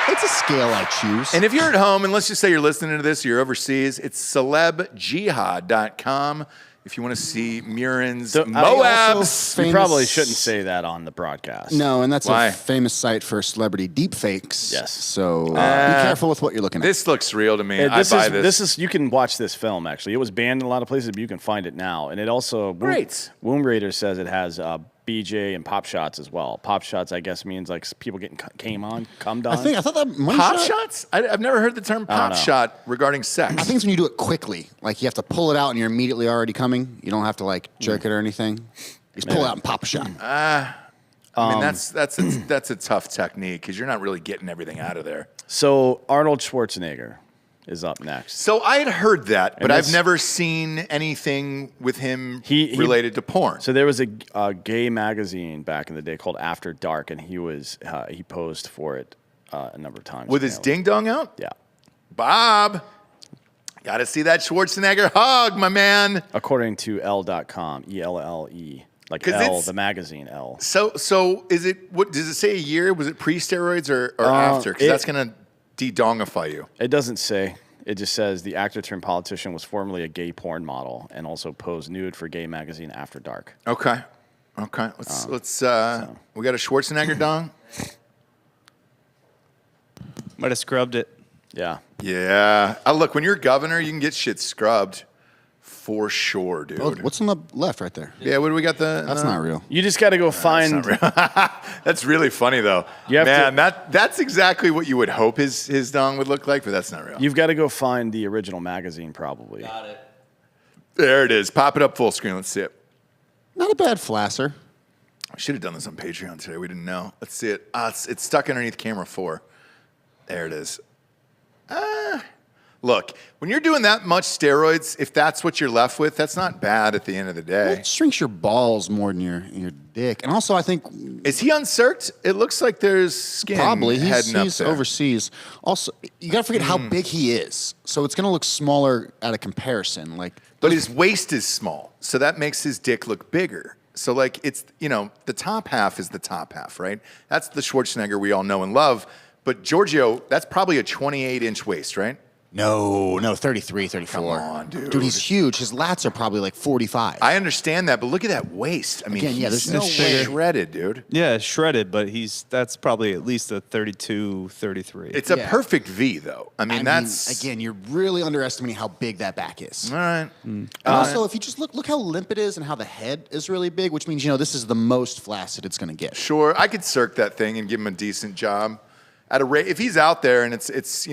Speaker 2: dude.
Speaker 7: It's a scale I choose.
Speaker 2: And if you're at home, and let's just say you're listening to this, you're overseas, it's celebjihad.com. If you want to see Mirren's Moabs.
Speaker 3: You probably shouldn't say that on the broadcast.
Speaker 7: No, and that's
Speaker 2: Why?
Speaker 7: a famous site for celebrity deepfakes.
Speaker 3: Yes.
Speaker 7: So be careful with what you're looking at.
Speaker 2: This looks real to me. I buy this.
Speaker 3: This is you can watch this film actually. It was banned in a lot of places, but you can find it now. And it also
Speaker 2: Great.
Speaker 3: Womb Raider says it has BJ and pop shots as well. Pop shots, I guess, means like people getting cummed on.
Speaker 7: I thought that money
Speaker 2: Pop
Speaker 7: shot?
Speaker 2: shots? I've never heard the term pop shot regarding sex.
Speaker 7: I think it's when you do it quickly. Like you have to pull it out and you're immediately already coming. You don't have to like jerk it or anything. You just pull it out and pop a shot.
Speaker 2: I mean, that's a tough technique because you're not really getting everything out of there.
Speaker 3: So Arnold Schwarzenegger is up next.
Speaker 2: So I had heard that, but
Speaker 3: And
Speaker 2: I've never seen anything with him related to porn.
Speaker 3: So there was a gay magazine back in the day called After Dark, and he posed for it a number of times.
Speaker 2: With his ding dong out?
Speaker 3: Yeah.
Speaker 2: Bob, got to see that Schwarzenegger hug, my man.
Speaker 3: According to Elle.com, ELLE, like
Speaker 2: 'Cause
Speaker 3: Elle,
Speaker 2: it's-
Speaker 3: the magazine Elle.
Speaker 2: So is it? What does it say? A year? Was it pre-steroids or after? Because that's gonna de-dongify you.
Speaker 3: It doesn't say. It just says the actor turned politician was formerly a gay porn model and also posed nude for gay magazine After Dark.
Speaker 2: Okay. Let's we got a Schwarzenegger dong.
Speaker 6: Might have scrubbed it.
Speaker 3: Yeah.
Speaker 2: Yeah. Look, when you're governor, you can get shit scrubbed. For sure, dude.
Speaker 7: Oh, what's on the left right there?
Speaker 2: Yeah, what do we got?
Speaker 7: That's not real.
Speaker 3: You just got to go find.
Speaker 2: That's really funny, though. That's exactly what you would hope his dong would look like, but that's not real.
Speaker 3: You've got to go find the original magazine, probably.
Speaker 8: Got it.
Speaker 2: There it is. Pop it up full screen. Let's see it.
Speaker 7: Not a bad flasser.
Speaker 2: I should have done this on Patreon today. We didn't know. Let's see it. It's stuck underneath camera 4. There it is. Look, when you're doing that much steroids, if that's what you're left with, that's not bad at the end of the day.
Speaker 7: Well, it shrinks your balls more than your dick. And also, I think...
Speaker 2: Is he uncirced? It looks like there's skin
Speaker 7: Probably.
Speaker 2: heading up
Speaker 7: He's
Speaker 2: there.
Speaker 7: overseas. Also, you got to forget how big he is. So it's going to look smaller at a comparison.
Speaker 2: But his waist is small, so that makes his dick look bigger. So, it's, the top half is the top half, right? That's the Schwarzenegger we all know and love. But Giorgio, that's probably a 28-inch waist, right?
Speaker 7: No, 33, 34.
Speaker 2: Come on, dude.
Speaker 7: Dude, he's huge. His lats are probably like 45.
Speaker 2: I understand that, but look at that waist. I mean,
Speaker 7: Again, yeah,
Speaker 2: he's
Speaker 7: there's no way.
Speaker 2: shredded, dude.
Speaker 6: Yeah, shredded, but that's probably at least a 32, 33.
Speaker 2: It's a perfect V, though. I mean,
Speaker 7: again, you're really underestimating how big that back is.
Speaker 2: All right.
Speaker 7: And also, if you just look how limp it is and how the head is really big, which means, this is the most flaccid it's going to get.
Speaker 2: Sure, I could circ that thing and give him a decent job. At a rate, if he's out there and it's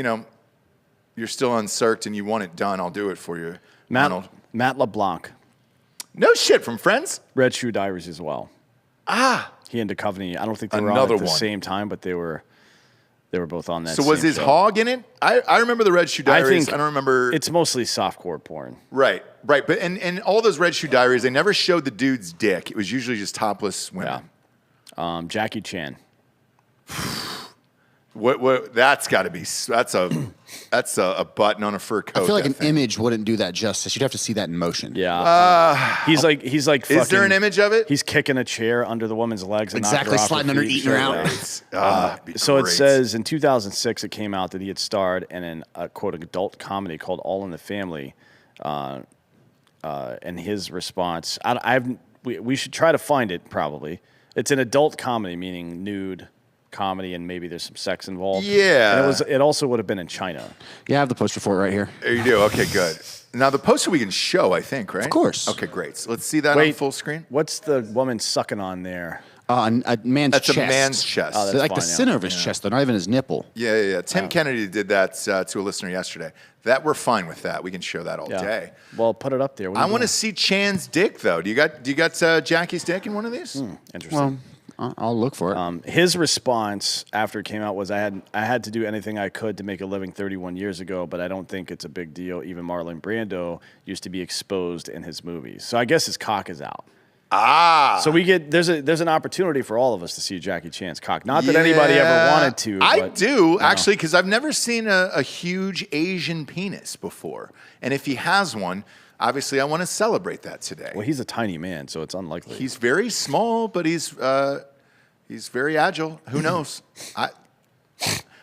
Speaker 2: you're still uncirced and you want it done, I'll do it for you, Arnold.
Speaker 3: Matt LeBlanc.
Speaker 2: No shit, from Friends?
Speaker 3: Red Shoe Diaries as well. He and Duchovny. I don't think they were on
Speaker 2: Another
Speaker 3: at the
Speaker 2: one.
Speaker 3: same time, but they were both on that.
Speaker 2: So was
Speaker 3: same
Speaker 2: his
Speaker 3: show.
Speaker 2: hog in it? I remember the Red Shoe Diaries. I don't remember.
Speaker 3: It's mostly softcore porn.
Speaker 2: Right. But and all those Red Shoe Diaries, they never showed the dude's dick. It was usually just topless women.
Speaker 3: Yeah. Jackie Chan.
Speaker 2: What? That's got to be. That's a button on a fur coat.
Speaker 7: I feel like
Speaker 2: that
Speaker 7: an
Speaker 2: thing.
Speaker 7: image wouldn't do that justice. You'd have to see that in motion.
Speaker 3: Yeah. He's like.
Speaker 2: Is there an image of it?
Speaker 3: He's kicking a chair under the woman's legs. And
Speaker 7: Exactly,
Speaker 3: knocking her off
Speaker 7: sliding
Speaker 3: her
Speaker 7: under,
Speaker 3: feet.
Speaker 7: eating her out.
Speaker 3: So it
Speaker 2: great.
Speaker 3: says in 2006 it came out that he had starred in a quote adult comedy called All in the Family, and his response. we should try to find it. Probably it's an adult comedy, meaning nude comedy, and maybe there's some sex involved.
Speaker 2: Yeah.
Speaker 3: And it also would have been in China.
Speaker 7: Yeah, I have the poster for it right here.
Speaker 2: There you do. Okay, good. Now the poster we can show, I think, right?
Speaker 7: Of course.
Speaker 2: Okay, great. So let's see that on full screen.
Speaker 3: What's the woman sucking on there?
Speaker 7: A man's
Speaker 2: That's
Speaker 7: chest.
Speaker 2: a man's chest.
Speaker 3: Oh, that's
Speaker 7: like the
Speaker 3: fine,
Speaker 7: center of his chest, though, not even his nipple.
Speaker 2: Yeah. Tim Kennedy did that to a listener yesterday. That we're fine with that. We can show that all day.
Speaker 3: Well, put it up there.
Speaker 2: I want to see Chan's dick though. Do you got Jackie's dick in one of these?
Speaker 3: Interesting.
Speaker 7: Well, I'll look for it.
Speaker 3: His response after it came out was, I had to do anything I could to make a living 31 years ago, but I don't think it's a big deal. Even Marlon Brando used to be exposed in his movies. So I guess his cock is out. So there's an opportunity for all of us to see Jackie Chan's cock. Not that anybody ever wanted to.
Speaker 2: I do, actually, because I've never seen a huge Asian penis before. And if he has one, obviously I want to celebrate that today.
Speaker 3: Well, he's a tiny man, so it's unlikely.
Speaker 2: He's very small, but he's very agile. Who knows?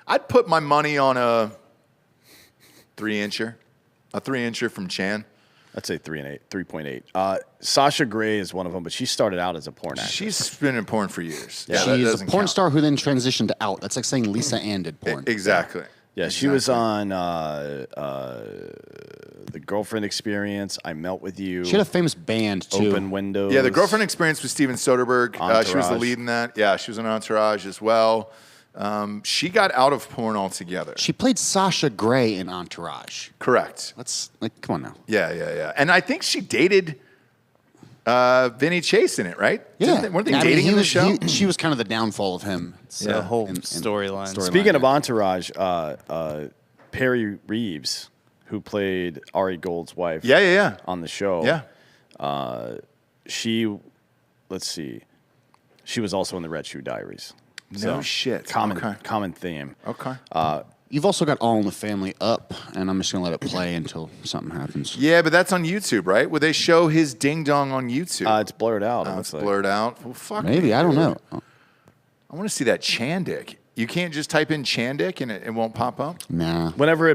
Speaker 2: I'd put my money on a 3-incher from Chan.
Speaker 3: I'd say 3.8. Sasha Grey is one of them, but she started out as a porn actress.
Speaker 2: She's been in porn for years.
Speaker 7: Yeah, she's a porn star who then transitioned to out. That's like saying Lisa Ann did porn.
Speaker 2: Exactly.
Speaker 3: Yeah, she was on The Girlfriend Experience, I Melt With You.
Speaker 7: She had a famous band, too.
Speaker 3: Open Windows.
Speaker 2: Yeah, The Girlfriend Experience with Steven Soderbergh. She was the lead in that. Yeah, she was in Entourage as well. She got out of porn altogether.
Speaker 7: She played Sasha Grey in Entourage.
Speaker 2: Correct.
Speaker 7: Come on now.
Speaker 2: Yeah. And I think she dated Vinny Chase in it, right?
Speaker 7: Yeah.
Speaker 2: Weren't they dating in the show?
Speaker 7: She was kind of the downfall of him.
Speaker 6: The whole storyline.
Speaker 3: Speaking of Entourage, Perry Reeves, who played Ari Gold's wife on the show. She was also in the Red Shoe Diaries.
Speaker 2: No shit.
Speaker 3: Common theme.
Speaker 2: Okay.
Speaker 7: You've also got All in the Family up, and I'm just going to let it play until something happens.
Speaker 2: Yeah, but that's on YouTube, right? Would they show his ding dong on YouTube?
Speaker 3: It's blurred out.
Speaker 2: It's blurred out. Well, fuck.
Speaker 7: Maybe. I don't know.
Speaker 2: I want to see that Chan dick. You can't just type in Chan dick and it won't pop up?
Speaker 7: Nah.
Speaker 3: Whenever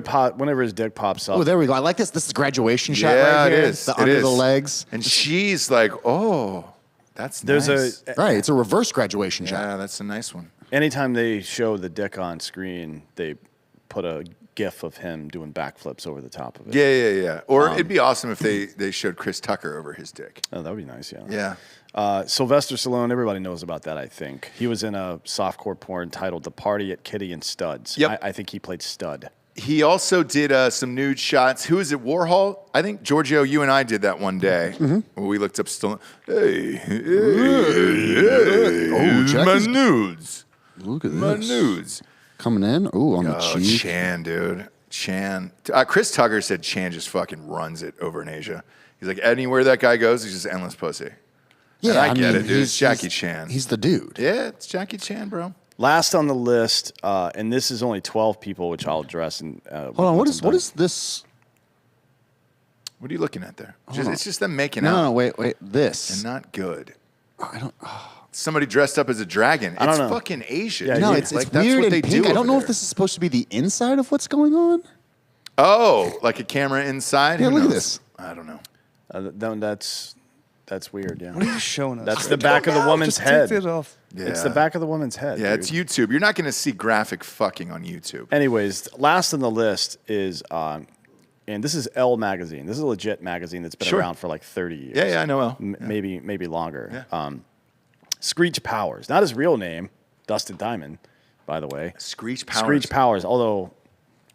Speaker 3: his dick pops up.
Speaker 7: Oh, there we go. I like this. This is the graduation shot right here.
Speaker 2: Yeah, it is.
Speaker 7: Under the legs.
Speaker 2: And she's like, oh, that's nice.
Speaker 7: Right, it's a reverse graduation shot.
Speaker 2: Yeah, that's a nice one.
Speaker 3: Anytime they show the dick on screen, they put a GIF of him doing backflips over the top of it.
Speaker 2: Yeah. Or it'd be awesome if they showed Chris Tucker over his dick.
Speaker 3: Oh, that would be nice, yeah.
Speaker 2: Yeah.
Speaker 3: Sylvester Stallone, everybody knows about that, I think. He was in a softcore porn titled The Party at Kitty and Studs.
Speaker 2: Yep.
Speaker 3: I think he played Stud.
Speaker 2: He also did some nude shots. Who is it, Warhol? I think, Giorgio, you and I did that one day. Where we looked up Stallone. Hey.
Speaker 7: Oh,
Speaker 2: my nudes.
Speaker 7: Look at this.
Speaker 2: My nudes.
Speaker 7: Coming in. Ooh, on the cheek.
Speaker 2: Chan, dude. Chan. Chris Tucker said Chan just fucking runs it over in Asia. He's like, anywhere that guy goes, he's just endless pussy.
Speaker 7: Yeah,
Speaker 2: and I get
Speaker 7: mean,
Speaker 2: it, dude. It's Jackie Chan.
Speaker 7: He's the dude.
Speaker 2: Yeah, it's Jackie Chan, bro.
Speaker 3: Last on the list, and this is only 12 people, which I'll address. And
Speaker 7: hold on, what is this?
Speaker 2: What are you looking at there? It's just them making out.
Speaker 7: No, wait. This.
Speaker 2: And not good.
Speaker 7: I don't.
Speaker 2: Somebody dressed up as a dragon.
Speaker 3: I don't know.
Speaker 2: Fucking Asian.
Speaker 3: Yeah,
Speaker 7: no,
Speaker 3: yeah.
Speaker 7: it's
Speaker 2: like,
Speaker 7: weird
Speaker 2: that's what
Speaker 7: and
Speaker 2: they
Speaker 7: pink.
Speaker 2: do
Speaker 7: I don't know
Speaker 2: over
Speaker 7: if this is supposed to be the inside of what's going on.
Speaker 2: Oh, like a camera inside?
Speaker 7: Yeah,
Speaker 2: Who
Speaker 7: look at
Speaker 2: knows?
Speaker 7: this.
Speaker 2: I don't know.
Speaker 3: That's weird, yeah.
Speaker 6: What are you showing us?
Speaker 3: That's the back of the woman's head.
Speaker 6: Take it off.
Speaker 2: Yeah.
Speaker 3: It's the back of the woman's head.
Speaker 2: Yeah,
Speaker 3: dude.
Speaker 2: it's YouTube. You're not going to see graphic fucking on YouTube.
Speaker 3: Anyways, last on the list is, and this is Elle magazine. This is a legit magazine that's been around for like 30 years.
Speaker 2: Yeah, I know Elle.
Speaker 3: Maybe longer.
Speaker 2: Yeah.
Speaker 3: Screech Powers, not his real name, Dustin Diamond, by the way.
Speaker 2: Screech Powers.
Speaker 3: Screech Powers, although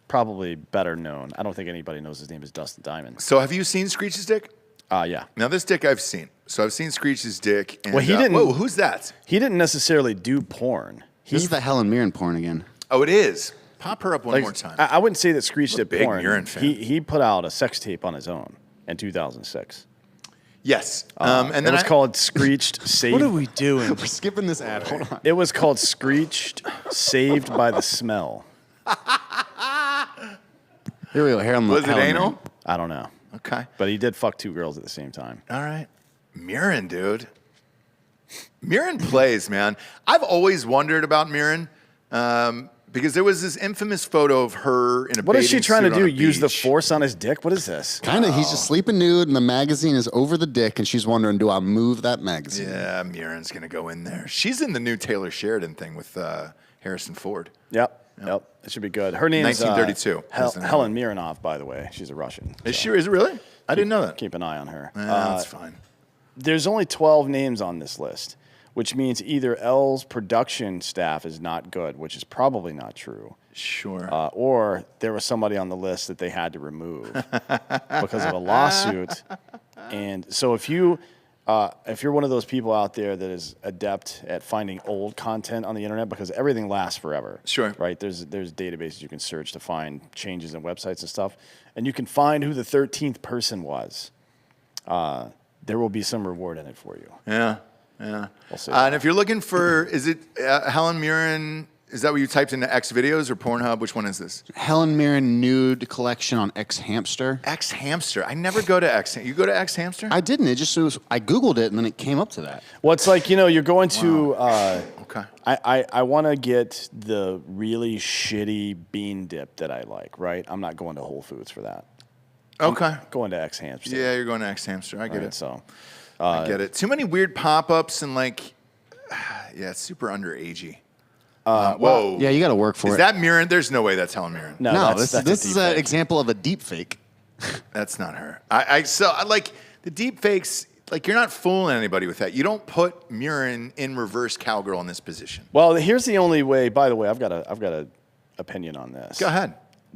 Speaker 3: probably better known. I don't think anybody knows his name is Dustin Diamond.
Speaker 2: So have you seen Screech's dick?
Speaker 3: Yeah.
Speaker 2: Now, this dick I've seen. So I've seen Screech's dick. And,
Speaker 3: Well, he didn't.
Speaker 2: Whoa, who's that?
Speaker 3: He didn't necessarily do porn.
Speaker 7: This is the Helen Mirren porn again.
Speaker 2: Oh, it is. Pop her up one more time.
Speaker 3: I wouldn't say that Screech
Speaker 2: I'm a
Speaker 3: did
Speaker 2: big
Speaker 3: porn.
Speaker 2: Mirren fan.
Speaker 3: He put out a sex tape on his own in 2006.
Speaker 2: Yes.
Speaker 3: And
Speaker 2: then
Speaker 3: it was called Screeched Saved.
Speaker 6: What are we doing?
Speaker 7: We're skipping this ad. Hold on.
Speaker 3: It was called Screeched Saved by the Smell.
Speaker 7: Here we go. Here on the
Speaker 2: Was it
Speaker 7: Helen
Speaker 2: anal?
Speaker 7: Mirren.
Speaker 3: I don't know.
Speaker 2: Okay.
Speaker 3: But he did fuck two girls at the same time.
Speaker 2: All right. Mirren, dude. Mirren plays, man. I've always wondered about Mirren Because there was this infamous photo of her in a
Speaker 3: What is she
Speaker 2: bathing
Speaker 3: trying to
Speaker 2: suit on
Speaker 3: do?
Speaker 2: a
Speaker 3: Use the
Speaker 2: beach.
Speaker 3: force on his dick? What is this?
Speaker 7: Kind of. He's just sleeping nude, and the magazine is over the dick, and she's wondering, do I move that magazine?
Speaker 2: Yeah, Mirren's going to go in there. She's in the new Taylor Sheridan thing with Harrison Ford.
Speaker 3: Yep. It should be good. Her name is
Speaker 2: 1932.
Speaker 3: Helen Mironov, by the way. She's a Russian.
Speaker 2: Is she? Is it really? I didn't know that.
Speaker 3: Keep an eye on her.
Speaker 2: That's fine.
Speaker 3: There's only 12 names on this list, which means either L's production staff is not good, which is probably not true.
Speaker 2: Sure.
Speaker 3: Or there was somebody on the list that they had to remove because of a lawsuit. And so if you're one of those people out there that is adept at finding old content on the internet, because everything lasts forever.
Speaker 2: Sure.
Speaker 3: Right? There's databases you can search to find changes in websites and stuff, and you can find who the 13th person was. There will be some reward in it for you.
Speaker 2: Yeah.
Speaker 3: We'll see.
Speaker 2: And if you're looking for, is it Helen Mirren? Is that what you typed into X videos or Pornhub? Which one is this?
Speaker 7: Helen Mirren nude collection on X Hamster.
Speaker 2: X Hamster. I never go to X. You go to X Hamster?
Speaker 7: I didn't. It I Googled it, and then it came up to that.
Speaker 3: Well, it's like, you're going to.
Speaker 2: Okay.
Speaker 3: I want to get the really shitty bean dip that I like, right? I'm not going to Whole Foods for that.
Speaker 2: Okay.
Speaker 3: I'm going to X Hamster.
Speaker 2: Yeah, you're going to X Hamster. I get it.
Speaker 3: So.
Speaker 2: I get it. Too many weird pop-ups and yeah, it's super underagey. Whoa.
Speaker 7: Yeah, you got to work for it.
Speaker 2: Is that Mirren? There's no way that's Helen Mirren.
Speaker 7: No, this is an example of a deep fake.
Speaker 2: That's not her. I like the deep fakes. Like, you're not fooling anybody with that. You don't put Mirren in reverse cowgirl in this position.
Speaker 3: Well, here's the only way. By the way, I've got a opinion on this.
Speaker 2: Go ahead.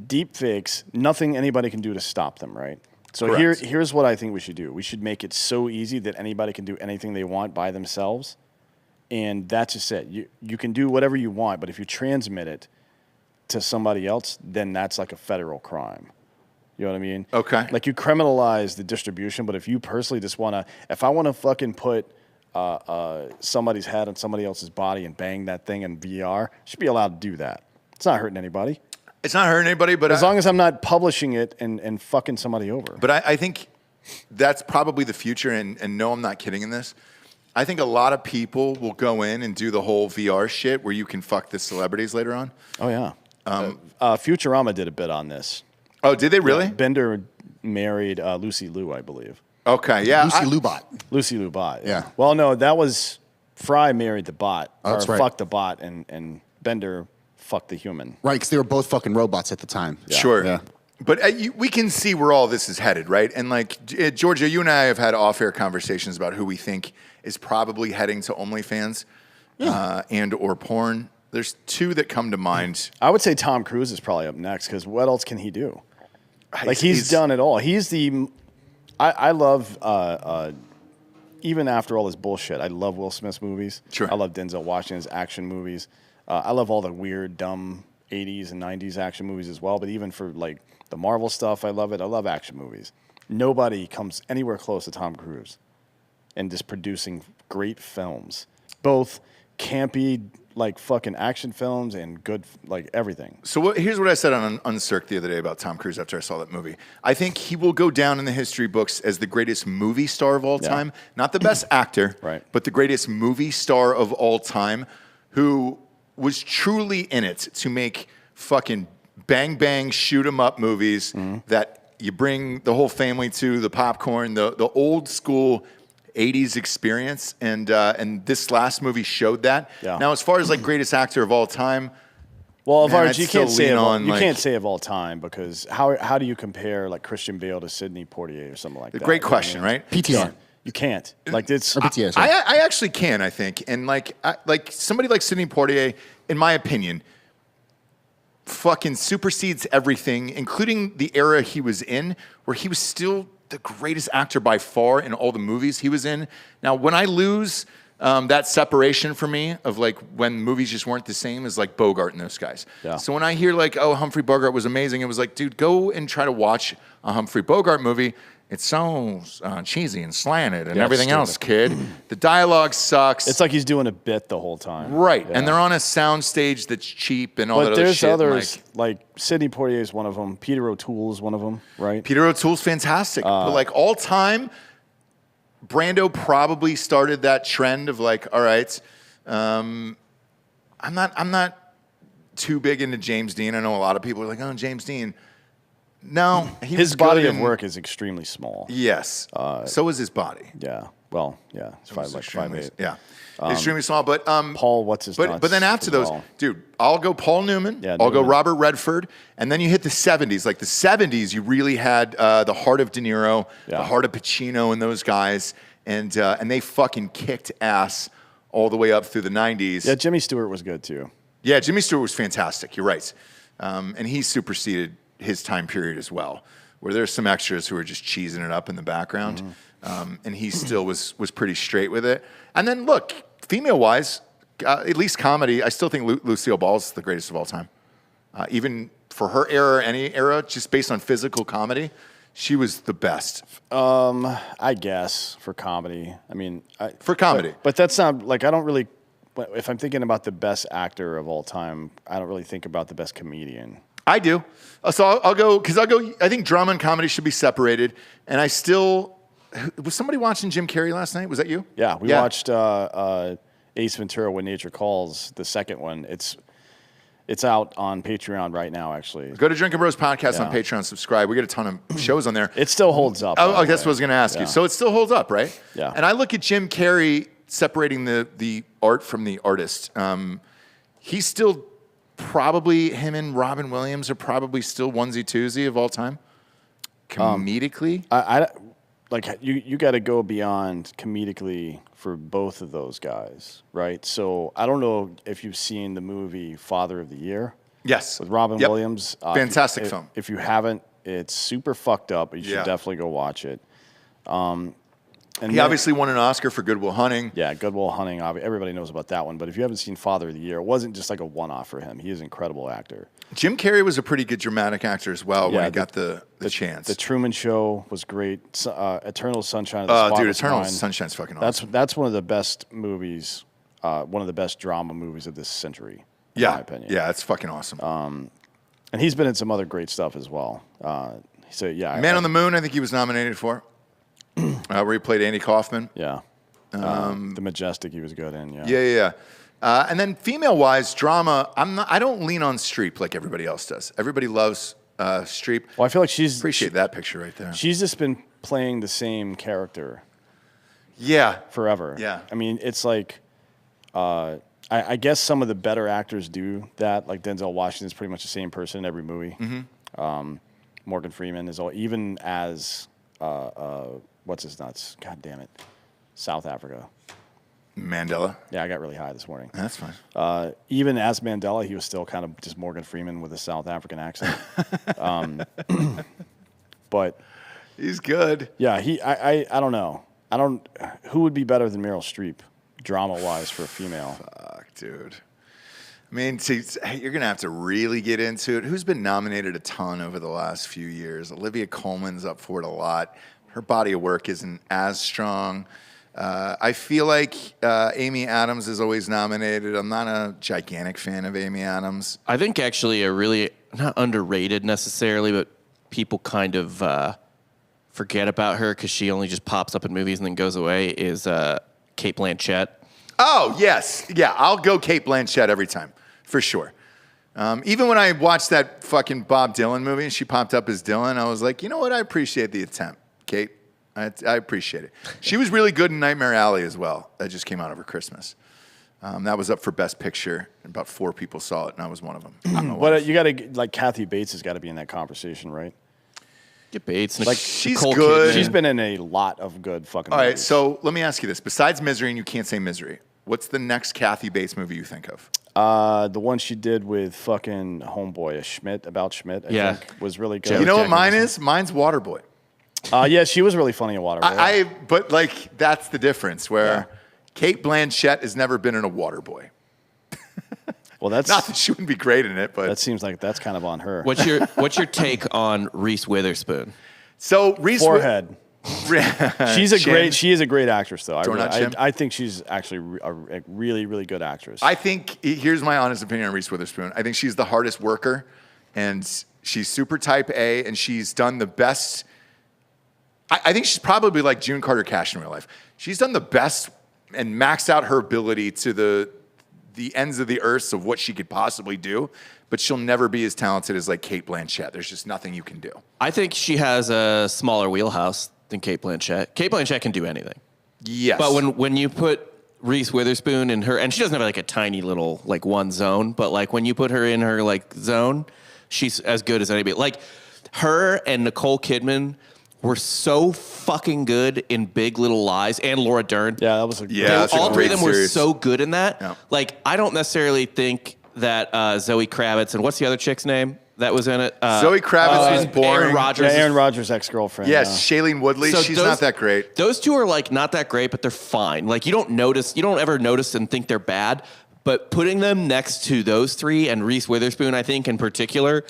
Speaker 3: Deep fakes, nothing anybody can do to stop them, right? So
Speaker 2: Correct.
Speaker 3: here's what I think we should do. We should make it so easy that anybody can do anything they want by themselves. And that's just it. You can do whatever you want, but if you transmit it to somebody else, then that's like a federal crime. You know what I mean?
Speaker 2: Okay.
Speaker 3: Like, you criminalize the distribution, but if you personally just if I want to fucking put somebody's head on somebody else's body and bang that thing in VR, I should be allowed to do that. It's not hurting anybody.
Speaker 2: It's not hurting anybody, but
Speaker 3: as long as I'm not publishing it and fucking somebody over.
Speaker 2: But I think that's probably the future, and no, I'm not kidding in this. I think a lot of people will go in and do the whole VR shit where you can fuck the celebrities later on.
Speaker 3: Oh, yeah. Futurama did a bit on this.
Speaker 2: Oh, did they really?
Speaker 3: Yeah, Bender married Lucy Liu, I believe.
Speaker 2: Okay, yeah.
Speaker 7: Lucy Liu bot.
Speaker 3: Lucy Liu bot.
Speaker 7: Yeah.
Speaker 3: Well, no, that was Fry married the bot.
Speaker 7: Oh, that's
Speaker 3: or
Speaker 7: right.
Speaker 3: fucked the bot, and Bender fucked the human.
Speaker 7: Right, because they were both fucking robots at the time.
Speaker 3: Yeah.
Speaker 2: Sure.
Speaker 7: Yeah.
Speaker 2: But we can see where all this is headed, right? And Georgia, you and I have had off-air conversations about who we think is probably heading to OnlyFans and or porn. There's two that come to mind.
Speaker 3: I would say Tom Cruise is probably up next, because what else can he do? Like, he's done it all. He's the. I love. Even after all this bullshit, I love Will Smith's movies.
Speaker 2: Sure.
Speaker 3: I love Denzel Washington's action movies. I love all the weird, dumb 80s and 90s action movies as well. But even for the Marvel stuff, I love it. I love action movies. Nobody comes anywhere close to Tom Cruise and just producing great films, both campy fucking action films and good everything.
Speaker 2: So here's what I said on Uncirc the other day about Tom Cruise after I saw that movie. I think he will go down in the history books as the greatest movie star of all time. Not the best actor,
Speaker 3: right,
Speaker 2: but the greatest movie star of all time, who was truly in it to make fucking bang bang shoot 'em up movies that you bring the whole family to, the popcorn, the old school 80s experience, and this last movie showed that.
Speaker 3: Yeah.
Speaker 2: Now, as far as greatest actor of all time,
Speaker 3: well,
Speaker 2: man,
Speaker 3: you can't say
Speaker 2: can't
Speaker 3: say of all time, because how do you compare Christian Bale to Sidney Poitier or something like that?
Speaker 2: Great question, right?
Speaker 7: PTR.
Speaker 3: You can't. It's
Speaker 7: or PTS.
Speaker 2: I actually can, I think, and somebody like Sidney Poitier, in my opinion, fucking supersedes everything, including the era he was in, where he was still the greatest actor by far in all the movies he was in. Now, when I lose that separation for me of when movies just weren't the same as Bogart and those guys.
Speaker 3: Yeah.
Speaker 2: So when I hear Humphrey Bogart was amazing, it was dude, go and try to watch a Humphrey Bogart movie. It's so cheesy and slanted and everything else, kid. The dialogue sucks.
Speaker 3: It's like he's doing a bit the whole time.
Speaker 2: Right.
Speaker 3: Yeah.
Speaker 2: And they're on a sound stage that's cheap and all that
Speaker 3: But
Speaker 2: other
Speaker 3: there's
Speaker 2: shit.
Speaker 3: others, Sidney Poitier is one of them. Peter O'Toole's one of them, right?
Speaker 2: Peter O'Toole's fantastic. But all time, Brando probably started that trend of all right, I'm not too big into James Dean. I know a lot of people are like, oh, James Dean. No,
Speaker 3: his body of work is extremely small.
Speaker 2: Yes. So is his body.
Speaker 3: Yeah. Well, yeah. It's like 5'8".
Speaker 2: Yeah. Extremely small. But
Speaker 3: Paul, what's his
Speaker 2: But then after those, dude, I'll go Paul Newman.
Speaker 3: Yeah,
Speaker 2: I'll go
Speaker 3: Newman.
Speaker 2: Robert Redford. And then you hit the 70s. Like the 70s, you really had the heart of De Niro, the heart of Pacino and those guys. And they fucking kicked ass all the way up through the 90s.
Speaker 3: Yeah, Jimmy Stewart was good too.
Speaker 2: Yeah, Jimmy Stewart was fantastic. You're right. And he superseded his time period as well, where there's some extras who are just cheesing it up in the background. And he still was pretty straight with it. And then look, female-wise, at least comedy, I still think Lucille Ball's the greatest of all time. Even for her era, any era, just based on physical comedy, she was the best.
Speaker 3: I guess for comedy. I mean,
Speaker 2: for comedy.
Speaker 3: But that's not like I don't really. If I'm thinking about the best actor of all time, I don't really think about the best comedian.
Speaker 2: I do. So I'll go, because I think drama and comedy should be separated. And I still, was somebody watching Jim Carrey last night? Was that you?
Speaker 3: Yeah, we watched Ace Ventura: When Nature Calls, the second one. It's out on Patreon right now, actually.
Speaker 2: Go to Drinkin Bros Podcast on Patreon, subscribe. We get a ton of shows on there.
Speaker 3: It still holds up.
Speaker 2: Oh, that's what I was going to ask you. So it still holds up, right?
Speaker 3: Yeah.
Speaker 2: And I look at Jim Carrey separating the art from the artist. He's still probably, him and Robin Williams are probably still onesie-twosie of all time. Comedically.
Speaker 3: I like you got to go beyond comedically for both of those guys, right? So I don't know if you've seen the movie Father of the Year.
Speaker 2: Yes.
Speaker 3: With Robin Williams.
Speaker 2: Fantastic film.
Speaker 3: If you haven't, it's super fucked up, but you should definitely go watch it. And
Speaker 2: he obviously won an Oscar for Good Will Hunting.
Speaker 3: Yeah, Good Will Hunting. Everybody knows about that one. But if you haven't seen Father of the Year, it wasn't just like a one-off for him. He is an incredible actor.
Speaker 2: Jim Carrey was a pretty good dramatic actor as well when he got the chance.
Speaker 3: The Truman Show was great. Eternal Sunshine of the Spotless
Speaker 2: dude, Eternal
Speaker 3: Mind.
Speaker 2: Sunshine's fucking awesome.
Speaker 3: That's one of the best movies, one of the best drama movies of this century, in my opinion.
Speaker 2: Yeah, it's fucking awesome.
Speaker 3: And he's been in some other great stuff as well. So yeah,
Speaker 2: Man on the Moon, I think he was nominated for. Where he played Andy Kaufman.
Speaker 3: Yeah. The Majestic, he was good in. Yeah.
Speaker 2: Yeah. And then female-wise, drama. I don't lean on Streep like everybody else does. Everybody loves Streep.
Speaker 3: Well, I feel like she's
Speaker 2: appreciate that picture right there.
Speaker 3: She's just been playing the same character.
Speaker 2: Yeah.
Speaker 3: Forever.
Speaker 2: Yeah.
Speaker 3: I mean, it's like, I guess some of the better actors do that. Like Denzel Washington's pretty much the same person in every movie.
Speaker 2: Mm-hmm.
Speaker 3: Morgan Freeman is even as what's his nuts? God damn it. South Africa.
Speaker 2: Mandela.
Speaker 3: Yeah, I got really high this morning.
Speaker 2: That's fine.
Speaker 3: Even as Mandela, he was still kind of just Morgan Freeman with a South African accent. But
Speaker 2: he's good.
Speaker 3: Yeah, I don't know. Who would be better than Meryl Streep, drama-wise, for a female?
Speaker 2: Fuck, dude. I mean, you're going to have to really get into it. Who's been nominated a ton over the last few years? Olivia Colman's up for it a lot. Her body of work isn't as strong. I feel like Amy Adams is always nominated. I'm not a gigantic fan of Amy Adams.
Speaker 8: I think actually a really, not underrated necessarily, but people kind of forget about her because she only just pops up in movies and then goes away, is Cate Blanchett.
Speaker 2: Oh, yes. Yeah, I'll go Cate Blanchett every time, for sure. Even when I watched that fucking Bob Dylan movie and she popped up as Dylan, I was like, you know what? I appreciate the attempt, Kate. I appreciate it. She was really good in Nightmare Alley as well. That just came out over Christmas. That was up for Best Picture. And about 4 people saw it, and I was one of them.
Speaker 3: But you got to, like, Kathy Bates has got to be in that conversation, right?
Speaker 8: Get Bates.
Speaker 3: Like,
Speaker 2: she's good.
Speaker 3: She's been in a lot of good fucking
Speaker 2: All
Speaker 3: movies.
Speaker 2: right, so let me ask you this. Besides Misery, and you can't say Misery, what's the next Kathy Bates movie you think of?
Speaker 3: The one she did with fucking Homeboy, Schmidt, I think, was really good.
Speaker 2: You know what mine is? Mine's Waterboy.
Speaker 3: Yeah, she was really funny in Waterboy.
Speaker 2: But like, that's the difference, where Cate Blanchett has never been in a Waterboy.
Speaker 3: Well, that's
Speaker 2: not that she wouldn't be great in it, but
Speaker 3: that seems like that's kind of on her.
Speaker 8: What's your take on Reese Witherspoon?
Speaker 2: So Reese
Speaker 3: forehead. She is a great actress, though. I think she's actually a really, really good actress.
Speaker 2: I think, here's my honest opinion on Reese Witherspoon. I think she's the hardest worker, and she's super type A, and she's done the best. I think she's probably like June Carter Cash in real life. She's done the best and maxed out her ability to the the ends of the earths of what she could possibly do, but she'll never be as talented as like Cate Blanchett. There's just nothing you can do.
Speaker 8: I think she has a smaller wheelhouse than Cate Blanchett. Cate Blanchett can do anything.
Speaker 2: Yes.
Speaker 8: But when you put Reese Witherspoon in her, and she doesn't have like a tiny little like one zone, but like when you put her in her like zone, she's as good as anybody. Like her and Nicole Kidman were so fucking good in Big Little Lies, and Laura Dern.
Speaker 3: Yeah, that was a
Speaker 8: all three of them were
Speaker 2: series.
Speaker 8: so good in that.
Speaker 2: Yeah.
Speaker 8: Like I don't necessarily think that Zoe Kravitz and what's the other chick's name that was in it?
Speaker 2: Zoe Kravitz was boring.
Speaker 8: Aaron Rodgers.
Speaker 3: Yeah, Aaron Rodgers' ex-girlfriend.
Speaker 2: Yes, Shailene Woodley.
Speaker 8: So
Speaker 2: She's
Speaker 8: those-
Speaker 2: not that great.
Speaker 8: Those two are like not that great, but they're fine. Like you don't ever notice and think they're bad. But putting them next to those three and Reese Witherspoon, I think in particular,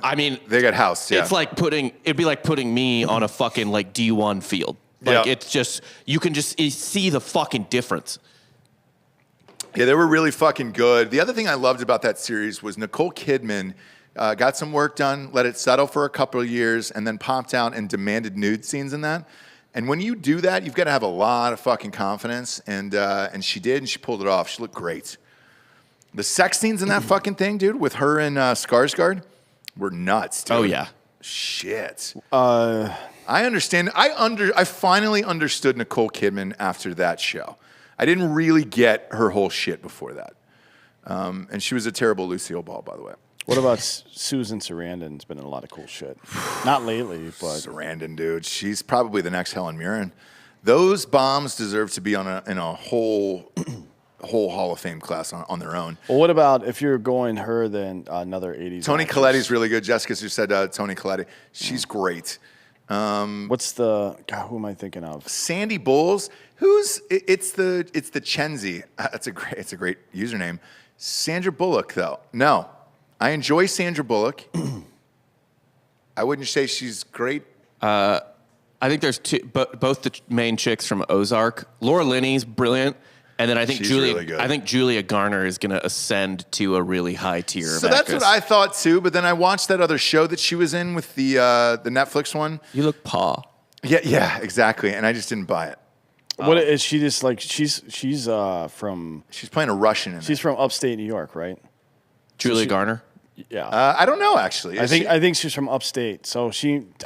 Speaker 8: I mean,
Speaker 2: They got housed. Yeah.
Speaker 8: it's like it'd be like putting me on a fucking like D1 field. Like
Speaker 2: Yeah.
Speaker 8: it's just you can just see the fucking difference.
Speaker 2: Yeah, they were really fucking good. The other thing I loved about that series was Nicole Kidman got some work done, let it settle for a couple of years, and then popped out and demanded nude scenes in that. And when you do that, you've got to have a lot of fucking confidence. And she did, and she pulled it off. She looked great. The sex scenes in that fucking thing, dude, with her and Skarsgård were nuts, dude.
Speaker 8: Oh yeah.
Speaker 2: Shit. I understand. I finally understood Nicole Kidman after that show. I didn't really get her whole shit before that. And she was a terrible Lucille Ball, by the way.
Speaker 3: What about Susan Sarandon's been in a lot of cool shit. Not lately, but
Speaker 2: Sarandon, dude. She's probably the next Helen Mirren. Those bombs deserve to be in a whole Hall of Fame class on their own.
Speaker 3: Well, what about if you're going her, then another 80s
Speaker 2: Toni
Speaker 3: actress?
Speaker 2: Colletti's really good. Jessica just said Toni Collette. She's great.
Speaker 3: What's the God? Who am I thinking of?
Speaker 2: Sandy Bowles. It's the Chenzi. It's a great username. Sandra Bullock, though. No, I enjoy Sandra Bullock. I wouldn't say she's great.
Speaker 8: I think there's both the main chicks from Ozark. Laura Linney's brilliant. And then I think
Speaker 2: She's really good.
Speaker 8: Julia Garner is going to ascend to a really high tier.
Speaker 2: So
Speaker 8: of
Speaker 2: that's
Speaker 8: actress.
Speaker 2: what I thought too. But then I watched that other show that she was in with the Netflix one.
Speaker 8: You look paw.
Speaker 2: Yeah, exactly. And I just didn't buy it.
Speaker 3: What is she? Just like she's from.
Speaker 2: She's playing a Russian in
Speaker 3: She's
Speaker 2: it.
Speaker 3: from upstate New York, right?
Speaker 8: Julia Garner.
Speaker 3: Yeah.
Speaker 2: I don't know actually.
Speaker 3: I think she's from upstate, so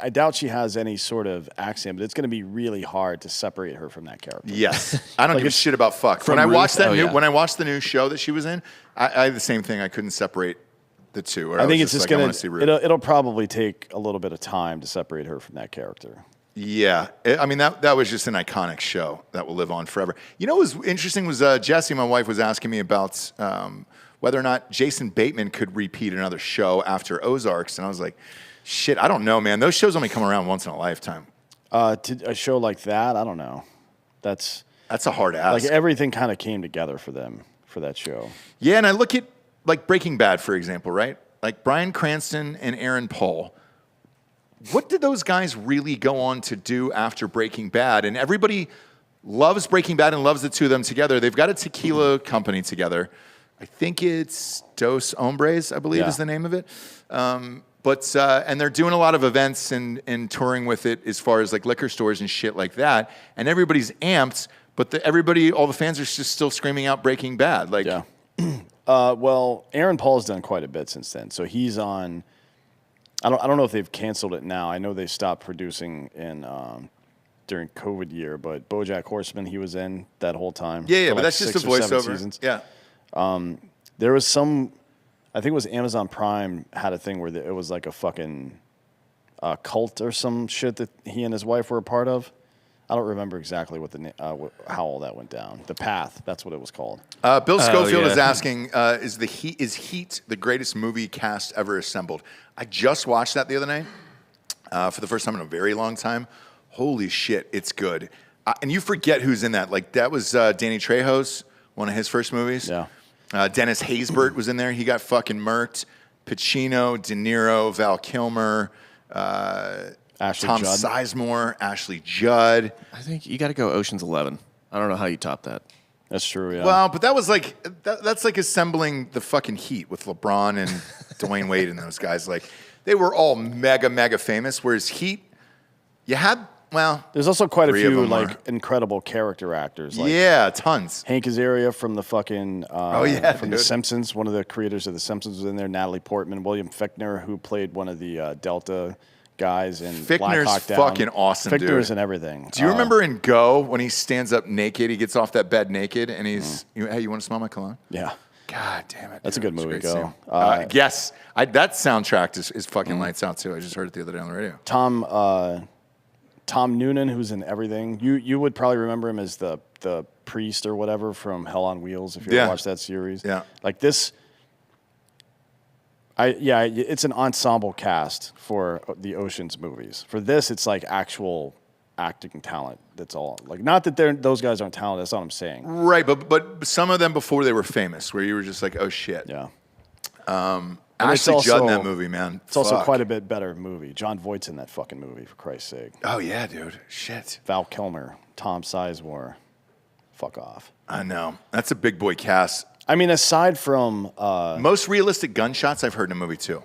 Speaker 3: I doubt she has any sort of accent, but it's going to be really hard to separate her from that character.
Speaker 2: Yes, I don't give a shit about fuck. When I watched when I watched the new show that she was in, I had the same thing. I couldn't separate the two.
Speaker 3: I think it's just
Speaker 2: like,
Speaker 3: going to. It'll probably take a little bit of time to separate her from that character.
Speaker 2: Yeah, I mean that was just an iconic show that will live on forever. You know what was interesting was Jessie, my wife, was asking me about whether or not Jason Bateman could repeat another show after Ozarks, and I was like, shit, I don't know, man. Those shows only come around once in a lifetime.
Speaker 3: To a show like that, I don't know. That's
Speaker 2: a hard ask.
Speaker 3: Like everything kind of came together for them for that show.
Speaker 2: Yeah, and I look at like Breaking Bad, for example, right? Like Bryan Cranston and Aaron Paul. What did those guys really go on to do after Breaking Bad? And everybody loves Breaking Bad and loves the two of them together. They've got a tequila company together. I think it's Dos Hombres, I believe is the name of it. But and they're doing a lot of events and touring with it as far as like liquor stores and shit like that. And everybody's amped, but all the fans are just still screaming out Breaking Bad. Like,
Speaker 3: yeah. Well, Aaron Paul's done quite a bit since then. So he's on. I don't know if they've canceled it now. I know they stopped producing during COVID year, but BoJack Horseman he was in that whole time.
Speaker 2: Yeah,
Speaker 3: for
Speaker 2: but that's just a
Speaker 3: 6 or 7
Speaker 2: voiceover.
Speaker 3: seasons.
Speaker 2: Yeah.
Speaker 3: There was some, I think it was Amazon Prime had a thing where it was like a fucking cult or some shit that he and his wife were a part of. I don't remember exactly what how all that went down. The Path, that's what it was called.
Speaker 2: Bill Schofield is asking, is Heat the greatest movie cast ever assembled? I just watched that the other night for the first time in a very long time. Holy shit, it's good. And you forget who's in that. Like, that was Danny Trejo's, one of his first movies.
Speaker 3: Yeah.
Speaker 2: Dennis Haysbert was in there. He got fucking murked. Pacino, De Niro, Val Kilmer, Tom
Speaker 3: Judd.
Speaker 2: Sizemore, Ashley Judd.
Speaker 8: I think you got to go Ocean's 11. I don't know how you top that.
Speaker 3: That's true, yeah.
Speaker 2: Well, but that was like that's like assembling the fucking Heat with LeBron and Dwayne Wade and those guys. Like, they were all mega famous. Whereas Heat, you had Well,
Speaker 3: there's also quite a
Speaker 2: three of
Speaker 3: few
Speaker 2: them
Speaker 3: like
Speaker 2: are.
Speaker 3: incredible character actors. Like
Speaker 2: Yeah, tons.
Speaker 3: Hank Azaria from the fucking from The
Speaker 2: dude.
Speaker 3: Simpsons. One of the creators of The Simpsons was in there. Natalie Portman, William Fichtner, who played one of the Delta guys in Black
Speaker 2: Fichtner's
Speaker 3: Hawk Down.
Speaker 2: fucking awesome, dude.
Speaker 3: Fichtner's and everything.
Speaker 2: Do you remember in Go when he stands up naked? He gets off that bed naked, and he's, hey, you want to smell my cologne?
Speaker 3: Yeah.
Speaker 2: God damn it.
Speaker 3: That's a
Speaker 2: dude.
Speaker 3: good movie,
Speaker 2: It's a great
Speaker 3: Go.
Speaker 2: scene. Yes. That soundtrack is fucking lights out, too. I just heard it the other day on the radio.
Speaker 3: Tom Noonan, who's in everything. You would probably remember him as the priest or whatever from Hell on Wheels if you ever watched that series.
Speaker 2: Yeah.
Speaker 3: Like this. It's an ensemble cast for the Ocean's movies. For this, it's like actual acting talent. That's all. Like, not that those guys aren't talented. That's not what I'm saying.
Speaker 2: Right, but some of them before they were famous, where you were just like, oh shit.
Speaker 3: Yeah.
Speaker 2: Ashley Judd in that movie, man.
Speaker 3: It's also quite a bit better movie. John Voight's in that fucking movie, for Christ's sake.
Speaker 2: Oh yeah, dude. Shit.
Speaker 3: Val Kilmer, Tom Sizemore. Fuck off.
Speaker 2: I know. That's a big boy cast.
Speaker 3: I mean, aside from
Speaker 2: most realistic gunshots I've heard in a movie too.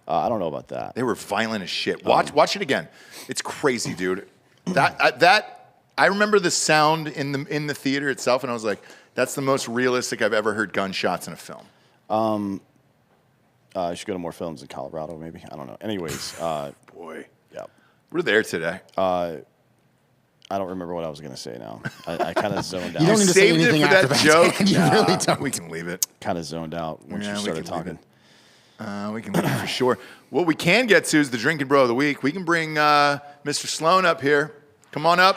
Speaker 3: I don't know about that.
Speaker 2: They were violent as shit. Watch it again. It's crazy, dude. I remember the sound in the theater itself, and I was like, that's the most realistic I've ever heard gunshots in a film.
Speaker 3: I should go to more films in Colorado, maybe. I don't know. Anyways,
Speaker 2: boy,
Speaker 3: yeah,
Speaker 2: we're there today.
Speaker 3: I don't remember what I was gonna say now. I kind of zoned out.
Speaker 7: You don't need to say anything
Speaker 2: for
Speaker 7: after
Speaker 2: that joke.
Speaker 7: You really don't.
Speaker 2: We can leave it.
Speaker 3: Kind of zoned out once you started talking.
Speaker 2: We can leave it for sure. What we can get to is the Drinking Bro of the Week. We can bring Mr. Sloan up here. Come on up.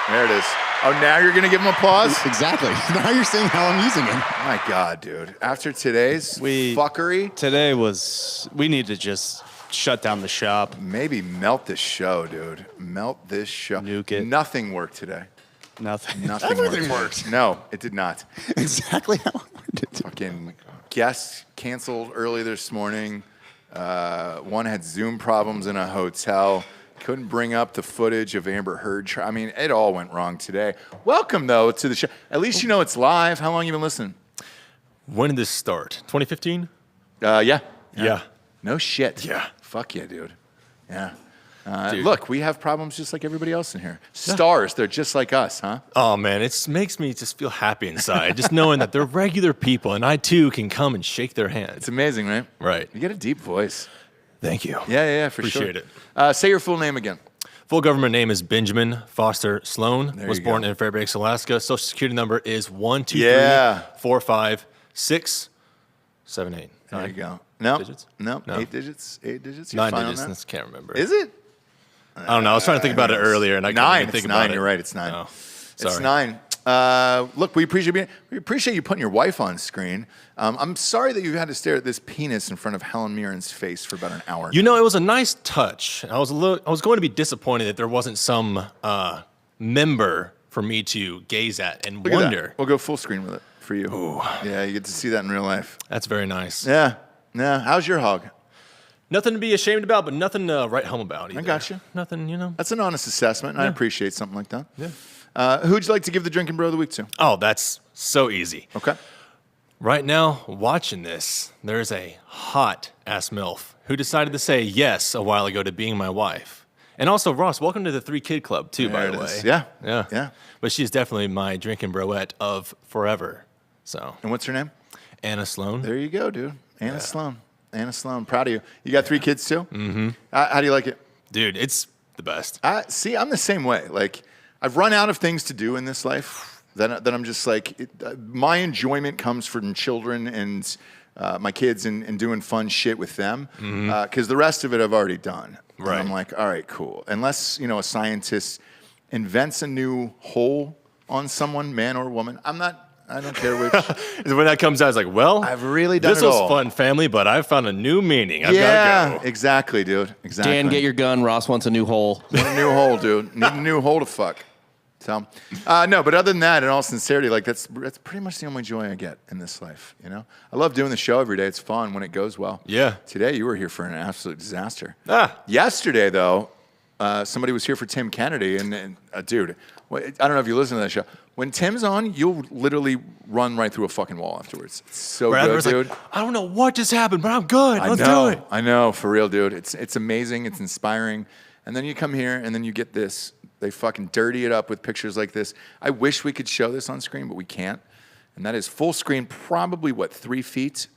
Speaker 2: There it is. Oh, now you're going to give him applause?
Speaker 7: Exactly. Now you're saying how I'm using it.
Speaker 2: My God, dude. After today's fuckery.
Speaker 6: Today we need to just shut down the shop.
Speaker 2: Maybe melt this show, dude. Melt this show.
Speaker 6: Nuke it.
Speaker 2: Nothing worked today.
Speaker 6: Nothing.
Speaker 7: Everything worked.
Speaker 2: No, it did not.
Speaker 7: Exactly how I wanted it to.
Speaker 2: Fucking guests canceled early this morning. One had Zoom problems in a hotel. Couldn't bring up the footage of Amber Heard. I mean, it all went wrong today. Welcome, though, to the show. At least you know it's live. How long you been listening?
Speaker 13: When did this start? 2015?
Speaker 2: Yeah.
Speaker 13: No
Speaker 2: shit.
Speaker 13: Yeah.
Speaker 2: Fuck yeah, dude. Yeah.
Speaker 13: Dude.
Speaker 2: Look, we have problems just like everybody else in here. Stars, they're just like us, huh?
Speaker 13: Oh, man, it makes me just feel happy inside, just knowing that they're regular people, and I, too, can come and shake their hand.
Speaker 2: It's amazing, right?
Speaker 13: Right.
Speaker 2: You get a deep voice.
Speaker 13: Thank you.
Speaker 2: Yeah, for
Speaker 13: Appreciate
Speaker 2: sure.
Speaker 13: it.
Speaker 2: Say your full name again.
Speaker 13: Full government name is Benjamin Foster Sloan.
Speaker 2: There
Speaker 13: Was
Speaker 2: you
Speaker 13: born
Speaker 2: go.
Speaker 13: in Fairbanks, Alaska. Social security number is 1 2
Speaker 2: Yeah.
Speaker 13: 3 4 5 6 7 8.
Speaker 2: There you go. No,
Speaker 13: digits?
Speaker 2: no,
Speaker 13: No.
Speaker 2: 8 digits. 8 digits. You're
Speaker 13: 9
Speaker 2: fine on
Speaker 13: digits.
Speaker 2: that?
Speaker 13: Can't remember.
Speaker 2: Is it?
Speaker 13: I don't know. I was trying to think about it earlier, and I couldn't
Speaker 2: 9.
Speaker 13: even think
Speaker 2: It's
Speaker 13: about
Speaker 2: 9.
Speaker 13: it.
Speaker 2: You're right. It's 9.
Speaker 13: Oh,
Speaker 2: It's
Speaker 13: sorry.
Speaker 2: 9. Look, we appreciate you putting your wife on screen. I'm sorry that you had to stare at this penis in front of Helen Mirren's face for about an hour.
Speaker 13: You know, it was a nice touch. I was going to be disappointed that there wasn't some member for me to gaze at and
Speaker 2: Look at that.
Speaker 13: wonder.
Speaker 2: We'll go full screen with it for you.
Speaker 13: Ooh.
Speaker 2: Yeah, you get to see that in real life.
Speaker 13: That's very nice.
Speaker 2: Yeah. How's your hog?
Speaker 13: Nothing to be ashamed about, but nothing to write home about either.
Speaker 2: I got you.
Speaker 13: Nothing, you know.
Speaker 2: That's an honest assessment, and I appreciate something like that. Yeah. Who'd you like to give the Drinking Bro of the Week to?
Speaker 13: Oh, that's so easy.
Speaker 2: Okay.
Speaker 13: Right now, watching this, there's a hot-ass MILF who decided to say yes a while ago to being my wife. And also, Ross, welcome to the 3-kid club, too, by
Speaker 2: There
Speaker 13: the
Speaker 2: it
Speaker 13: way.
Speaker 2: is. Yeah.
Speaker 13: Yeah.
Speaker 2: Yeah.
Speaker 13: But she's definitely my drinking broette of forever. So.
Speaker 2: And what's her name?
Speaker 13: Anna Sloan.
Speaker 2: There you go, dude. Anna Sloan. Anna Sloan. Proud of you. You got 3 kids, too? Mm-hmm. How do you like it?
Speaker 13: Dude, it's the best.
Speaker 2: See, I'm the same way. Like, I've run out of things to do in this life that I'm just like, my enjoyment comes from children and my kids and doing fun shit with them. Because the rest of it I've already done.
Speaker 13: Right.
Speaker 2: And I'm like, all right, cool. Unless, a scientist invents a new hole on someone, man or woman, I don't care which.
Speaker 13: When that comes out, it's like, well,
Speaker 2: I've really done
Speaker 13: this
Speaker 2: it
Speaker 13: was
Speaker 2: all.
Speaker 13: fun, family, but I've found a new meaning. I've got to go.
Speaker 2: Exactly, dude. Exactly.
Speaker 8: Dan, get your gun. Ross wants a new hole.
Speaker 2: Need a new hole, dude. Need a new hole to fuck. So, no, but other than that, in all sincerity, like that's pretty much the only joy I get in this life. I love doing the show every day. It's fun when it goes well.
Speaker 13: Yeah.
Speaker 2: Today you were here for an absolute disaster.
Speaker 13: Ah.
Speaker 2: Yesterday though, somebody was here for Tim Kennedy, and dude, I don't know if you listen to that show. When Tim's on, you'll literally run right through a fucking wall afterwards. It's so
Speaker 13: Right,
Speaker 2: good,
Speaker 13: everyone's
Speaker 2: dude.
Speaker 13: like, I don't know what just happened, but I'm good. Let's do it.
Speaker 2: I know, for real, dude. It's amazing. It's inspiring. And then you come here, and then you get this. They fucking dirty it up with pictures like this. I wish we could show this on screen, but we can't. And that is full screen, probably, 3 feet?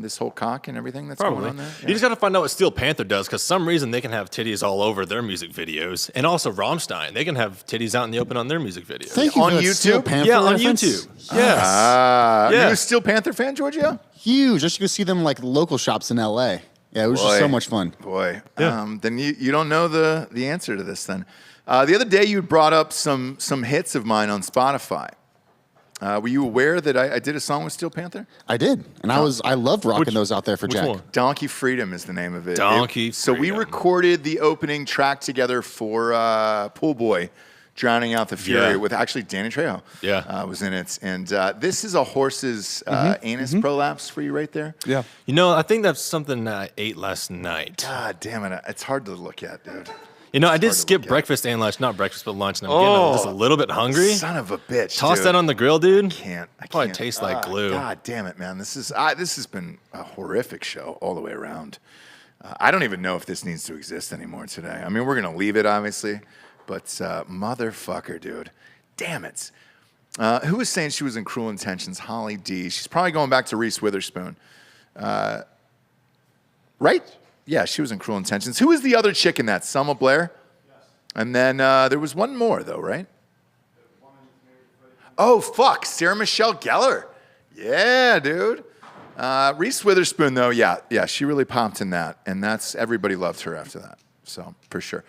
Speaker 2: This whole cock and everything that's going on there. Yeah.
Speaker 13: You just got to find out what Steel Panther does, because some reason they can have titties all over their music videos, and also Rammstein, they can have titties out in the open on their music videos.
Speaker 7: Thank you
Speaker 2: on
Speaker 7: for that Steel
Speaker 2: YouTube.
Speaker 7: Panther
Speaker 13: Yeah, on
Speaker 7: reference.
Speaker 13: YouTube. Yes.
Speaker 2: Are
Speaker 13: Yeah.
Speaker 2: you a Steel Panther fan, Giorgio?
Speaker 7: Huge. Just to go see them like local shops in LA. Yeah, it was just so much fun.
Speaker 2: Boy.
Speaker 13: Yeah.
Speaker 2: Then you don't know the answer to this then. The other day you brought up some hits of mine on Spotify. Were you aware that I did a song with Steel Panther?
Speaker 7: I did, and I loved rocking those out there for Jack.
Speaker 13: one?
Speaker 2: Donkey Freedom is the name of it.
Speaker 13: Donkey
Speaker 2: So we
Speaker 13: Freedom.
Speaker 2: recorded the opening track together for Pool Boy, Drowning Out the Fury,
Speaker 13: Yeah.
Speaker 2: with actually Danny Trejo.
Speaker 13: Yeah.
Speaker 2: Was in it. And this is a horse's anus prolapse for you right there.
Speaker 3: Yeah.
Speaker 13: You know, I think that's something that I ate last night.
Speaker 2: God damn it. It's hard to look at, dude.
Speaker 13: You know, I did
Speaker 2: hard to
Speaker 13: skip
Speaker 2: look at.
Speaker 13: breakfast and lunch, not breakfast, but lunch, and I'm getting just a little bit hungry.
Speaker 2: Son of a bitch.
Speaker 13: Toss
Speaker 2: dude.
Speaker 13: that on the grill, dude.
Speaker 2: I
Speaker 13: Probably
Speaker 2: can't.
Speaker 13: tastes like glue.
Speaker 2: God damn it, man. This has been a horrific show all the way around. I don't even know if this needs to exist anymore today. I mean, we're going to leave it, obviously. But motherfucker, dude. Damn it. Who was saying she was in Cruel Intentions? Holly D. She's probably going back to Reese Witherspoon. Right? Yeah, she was in Cruel Intentions. Who was the other chick in that? Selma Blair? Yes. And then there was one more, though, right? Oh, fuck. Sarah Michelle Gellar. Yeah, dude. Reese Witherspoon, though, yeah, she really popped in that. And everybody loved her after that. So, for sure.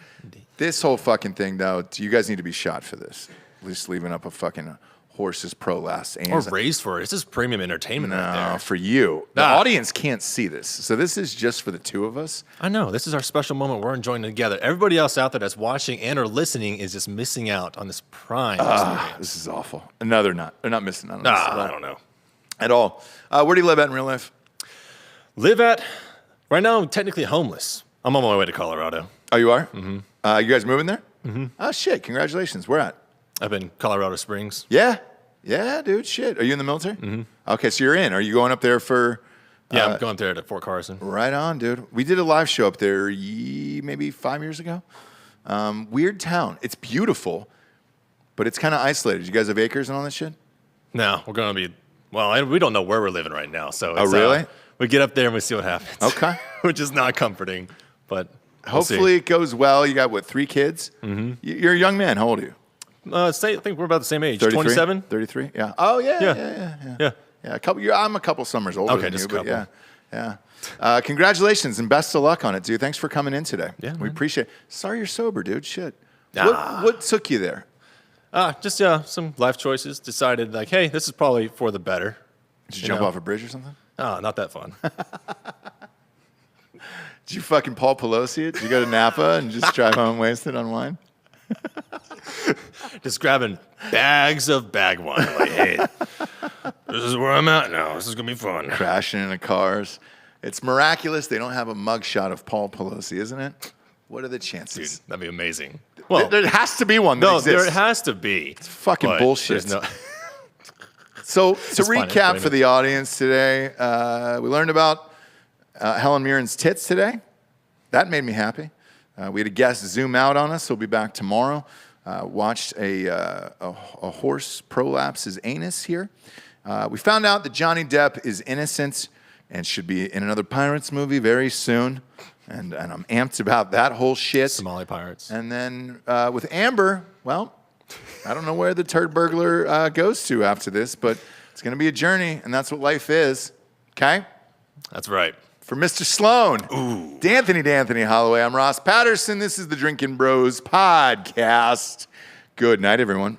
Speaker 2: This whole fucking thing, though, you guys need to be shot for this. At least leaving up a fucking horse's prolapse.
Speaker 13: Or raised for it. This is premium entertainment right there.
Speaker 2: For you. The audience can't see this. So this is just for the two of us.
Speaker 13: I know. This is our special moment. We're enjoying it together. Everybody else out there that's watching and or listening is just missing out on this prime experience.
Speaker 2: This is awful. No, they're not. They're not missing out on this
Speaker 13: I don't know.
Speaker 2: at all. Where do you live at in real life?
Speaker 13: Right now, I'm technically homeless. I'm on my way to Colorado.
Speaker 2: Oh, you are? Mm-hmm. You guys moving there? Mm-hmm. Oh, shit. Congratulations. Where at?
Speaker 13: Up in Colorado Springs.
Speaker 2: Yeah. Yeah, dude. Shit. Are you in the military? Mm-hmm. Okay, so you're in. Are you going up there for...
Speaker 13: Yeah, I'm going up there to Fort Carson.
Speaker 2: Right on, dude. We did a live show up there maybe 5 years ago. Weird town. It's beautiful, but it's kind of isolated. You guys have acres and all that shit?
Speaker 13: No, we're going to be... Well, we don't know where we're living right now. So
Speaker 2: Oh, really?
Speaker 13: We get up there and we see what happens.
Speaker 2: Okay.
Speaker 13: Which is not comforting, but
Speaker 2: hopefully it goes well. You got, 3 kids? Mm-hmm. You're a young man. How old are you?
Speaker 13: I think we're about the same age.
Speaker 2: 33?
Speaker 13: 27?
Speaker 2: 33? Yeah. Oh, yeah. Yeah, I'm a couple summers older than
Speaker 13: just
Speaker 2: you,
Speaker 13: a
Speaker 2: but
Speaker 13: couple.
Speaker 2: yeah. Congratulations and best of luck on it, dude. Thanks for coming in today.
Speaker 13: Yeah,
Speaker 2: we
Speaker 13: man.
Speaker 2: appreciate it. Sorry you're sober, dude. Shit.
Speaker 13: Ah.
Speaker 2: What took you there?
Speaker 13: Just some life choices. Decided like, hey, this is probably for the better.
Speaker 2: Did you jump off a bridge or something?
Speaker 13: Oh, not that fun.
Speaker 2: Did you fucking Paul Pelosi it? Did you go to Napa and just drive home wasted on wine?
Speaker 13: Just grabbing bags of bag wine. Like, hey, this is where I'm at now. This is going to be fun.
Speaker 2: Crashing into cars. It's miraculous they don't have a mugshot of Paul Pelosi, isn't it? What are the chances?
Speaker 13: Dude, that'd be amazing. Well,
Speaker 2: there has to be one that
Speaker 13: no,
Speaker 2: exists.
Speaker 13: there has to be.
Speaker 2: It's fucking
Speaker 13: but
Speaker 2: bullshit.
Speaker 13: there's no-
Speaker 2: So to
Speaker 13: It's fine,
Speaker 2: recap
Speaker 13: it's
Speaker 2: for the audience today, we learned about Helen Mirren's tits today. That made me happy. We had a guest zoom out on us. He'll be back tomorrow. Watched a horse prolapse his anus here. We found out that Johnny Depp is innocent and should be in another Pirates movie very soon. And I'm amped about that whole shit.
Speaker 13: Somali Pirates.
Speaker 2: And then with Amber, well, I don't know where the turd burglar goes to after this, but it's going to be a journey, and that's what life is. Okay?
Speaker 13: That's right.
Speaker 2: For Mr. Sloan, D'Anthony Holloway, I'm Ross Patterson. This is the Drinkin' Bros podcast. Good night, everyone.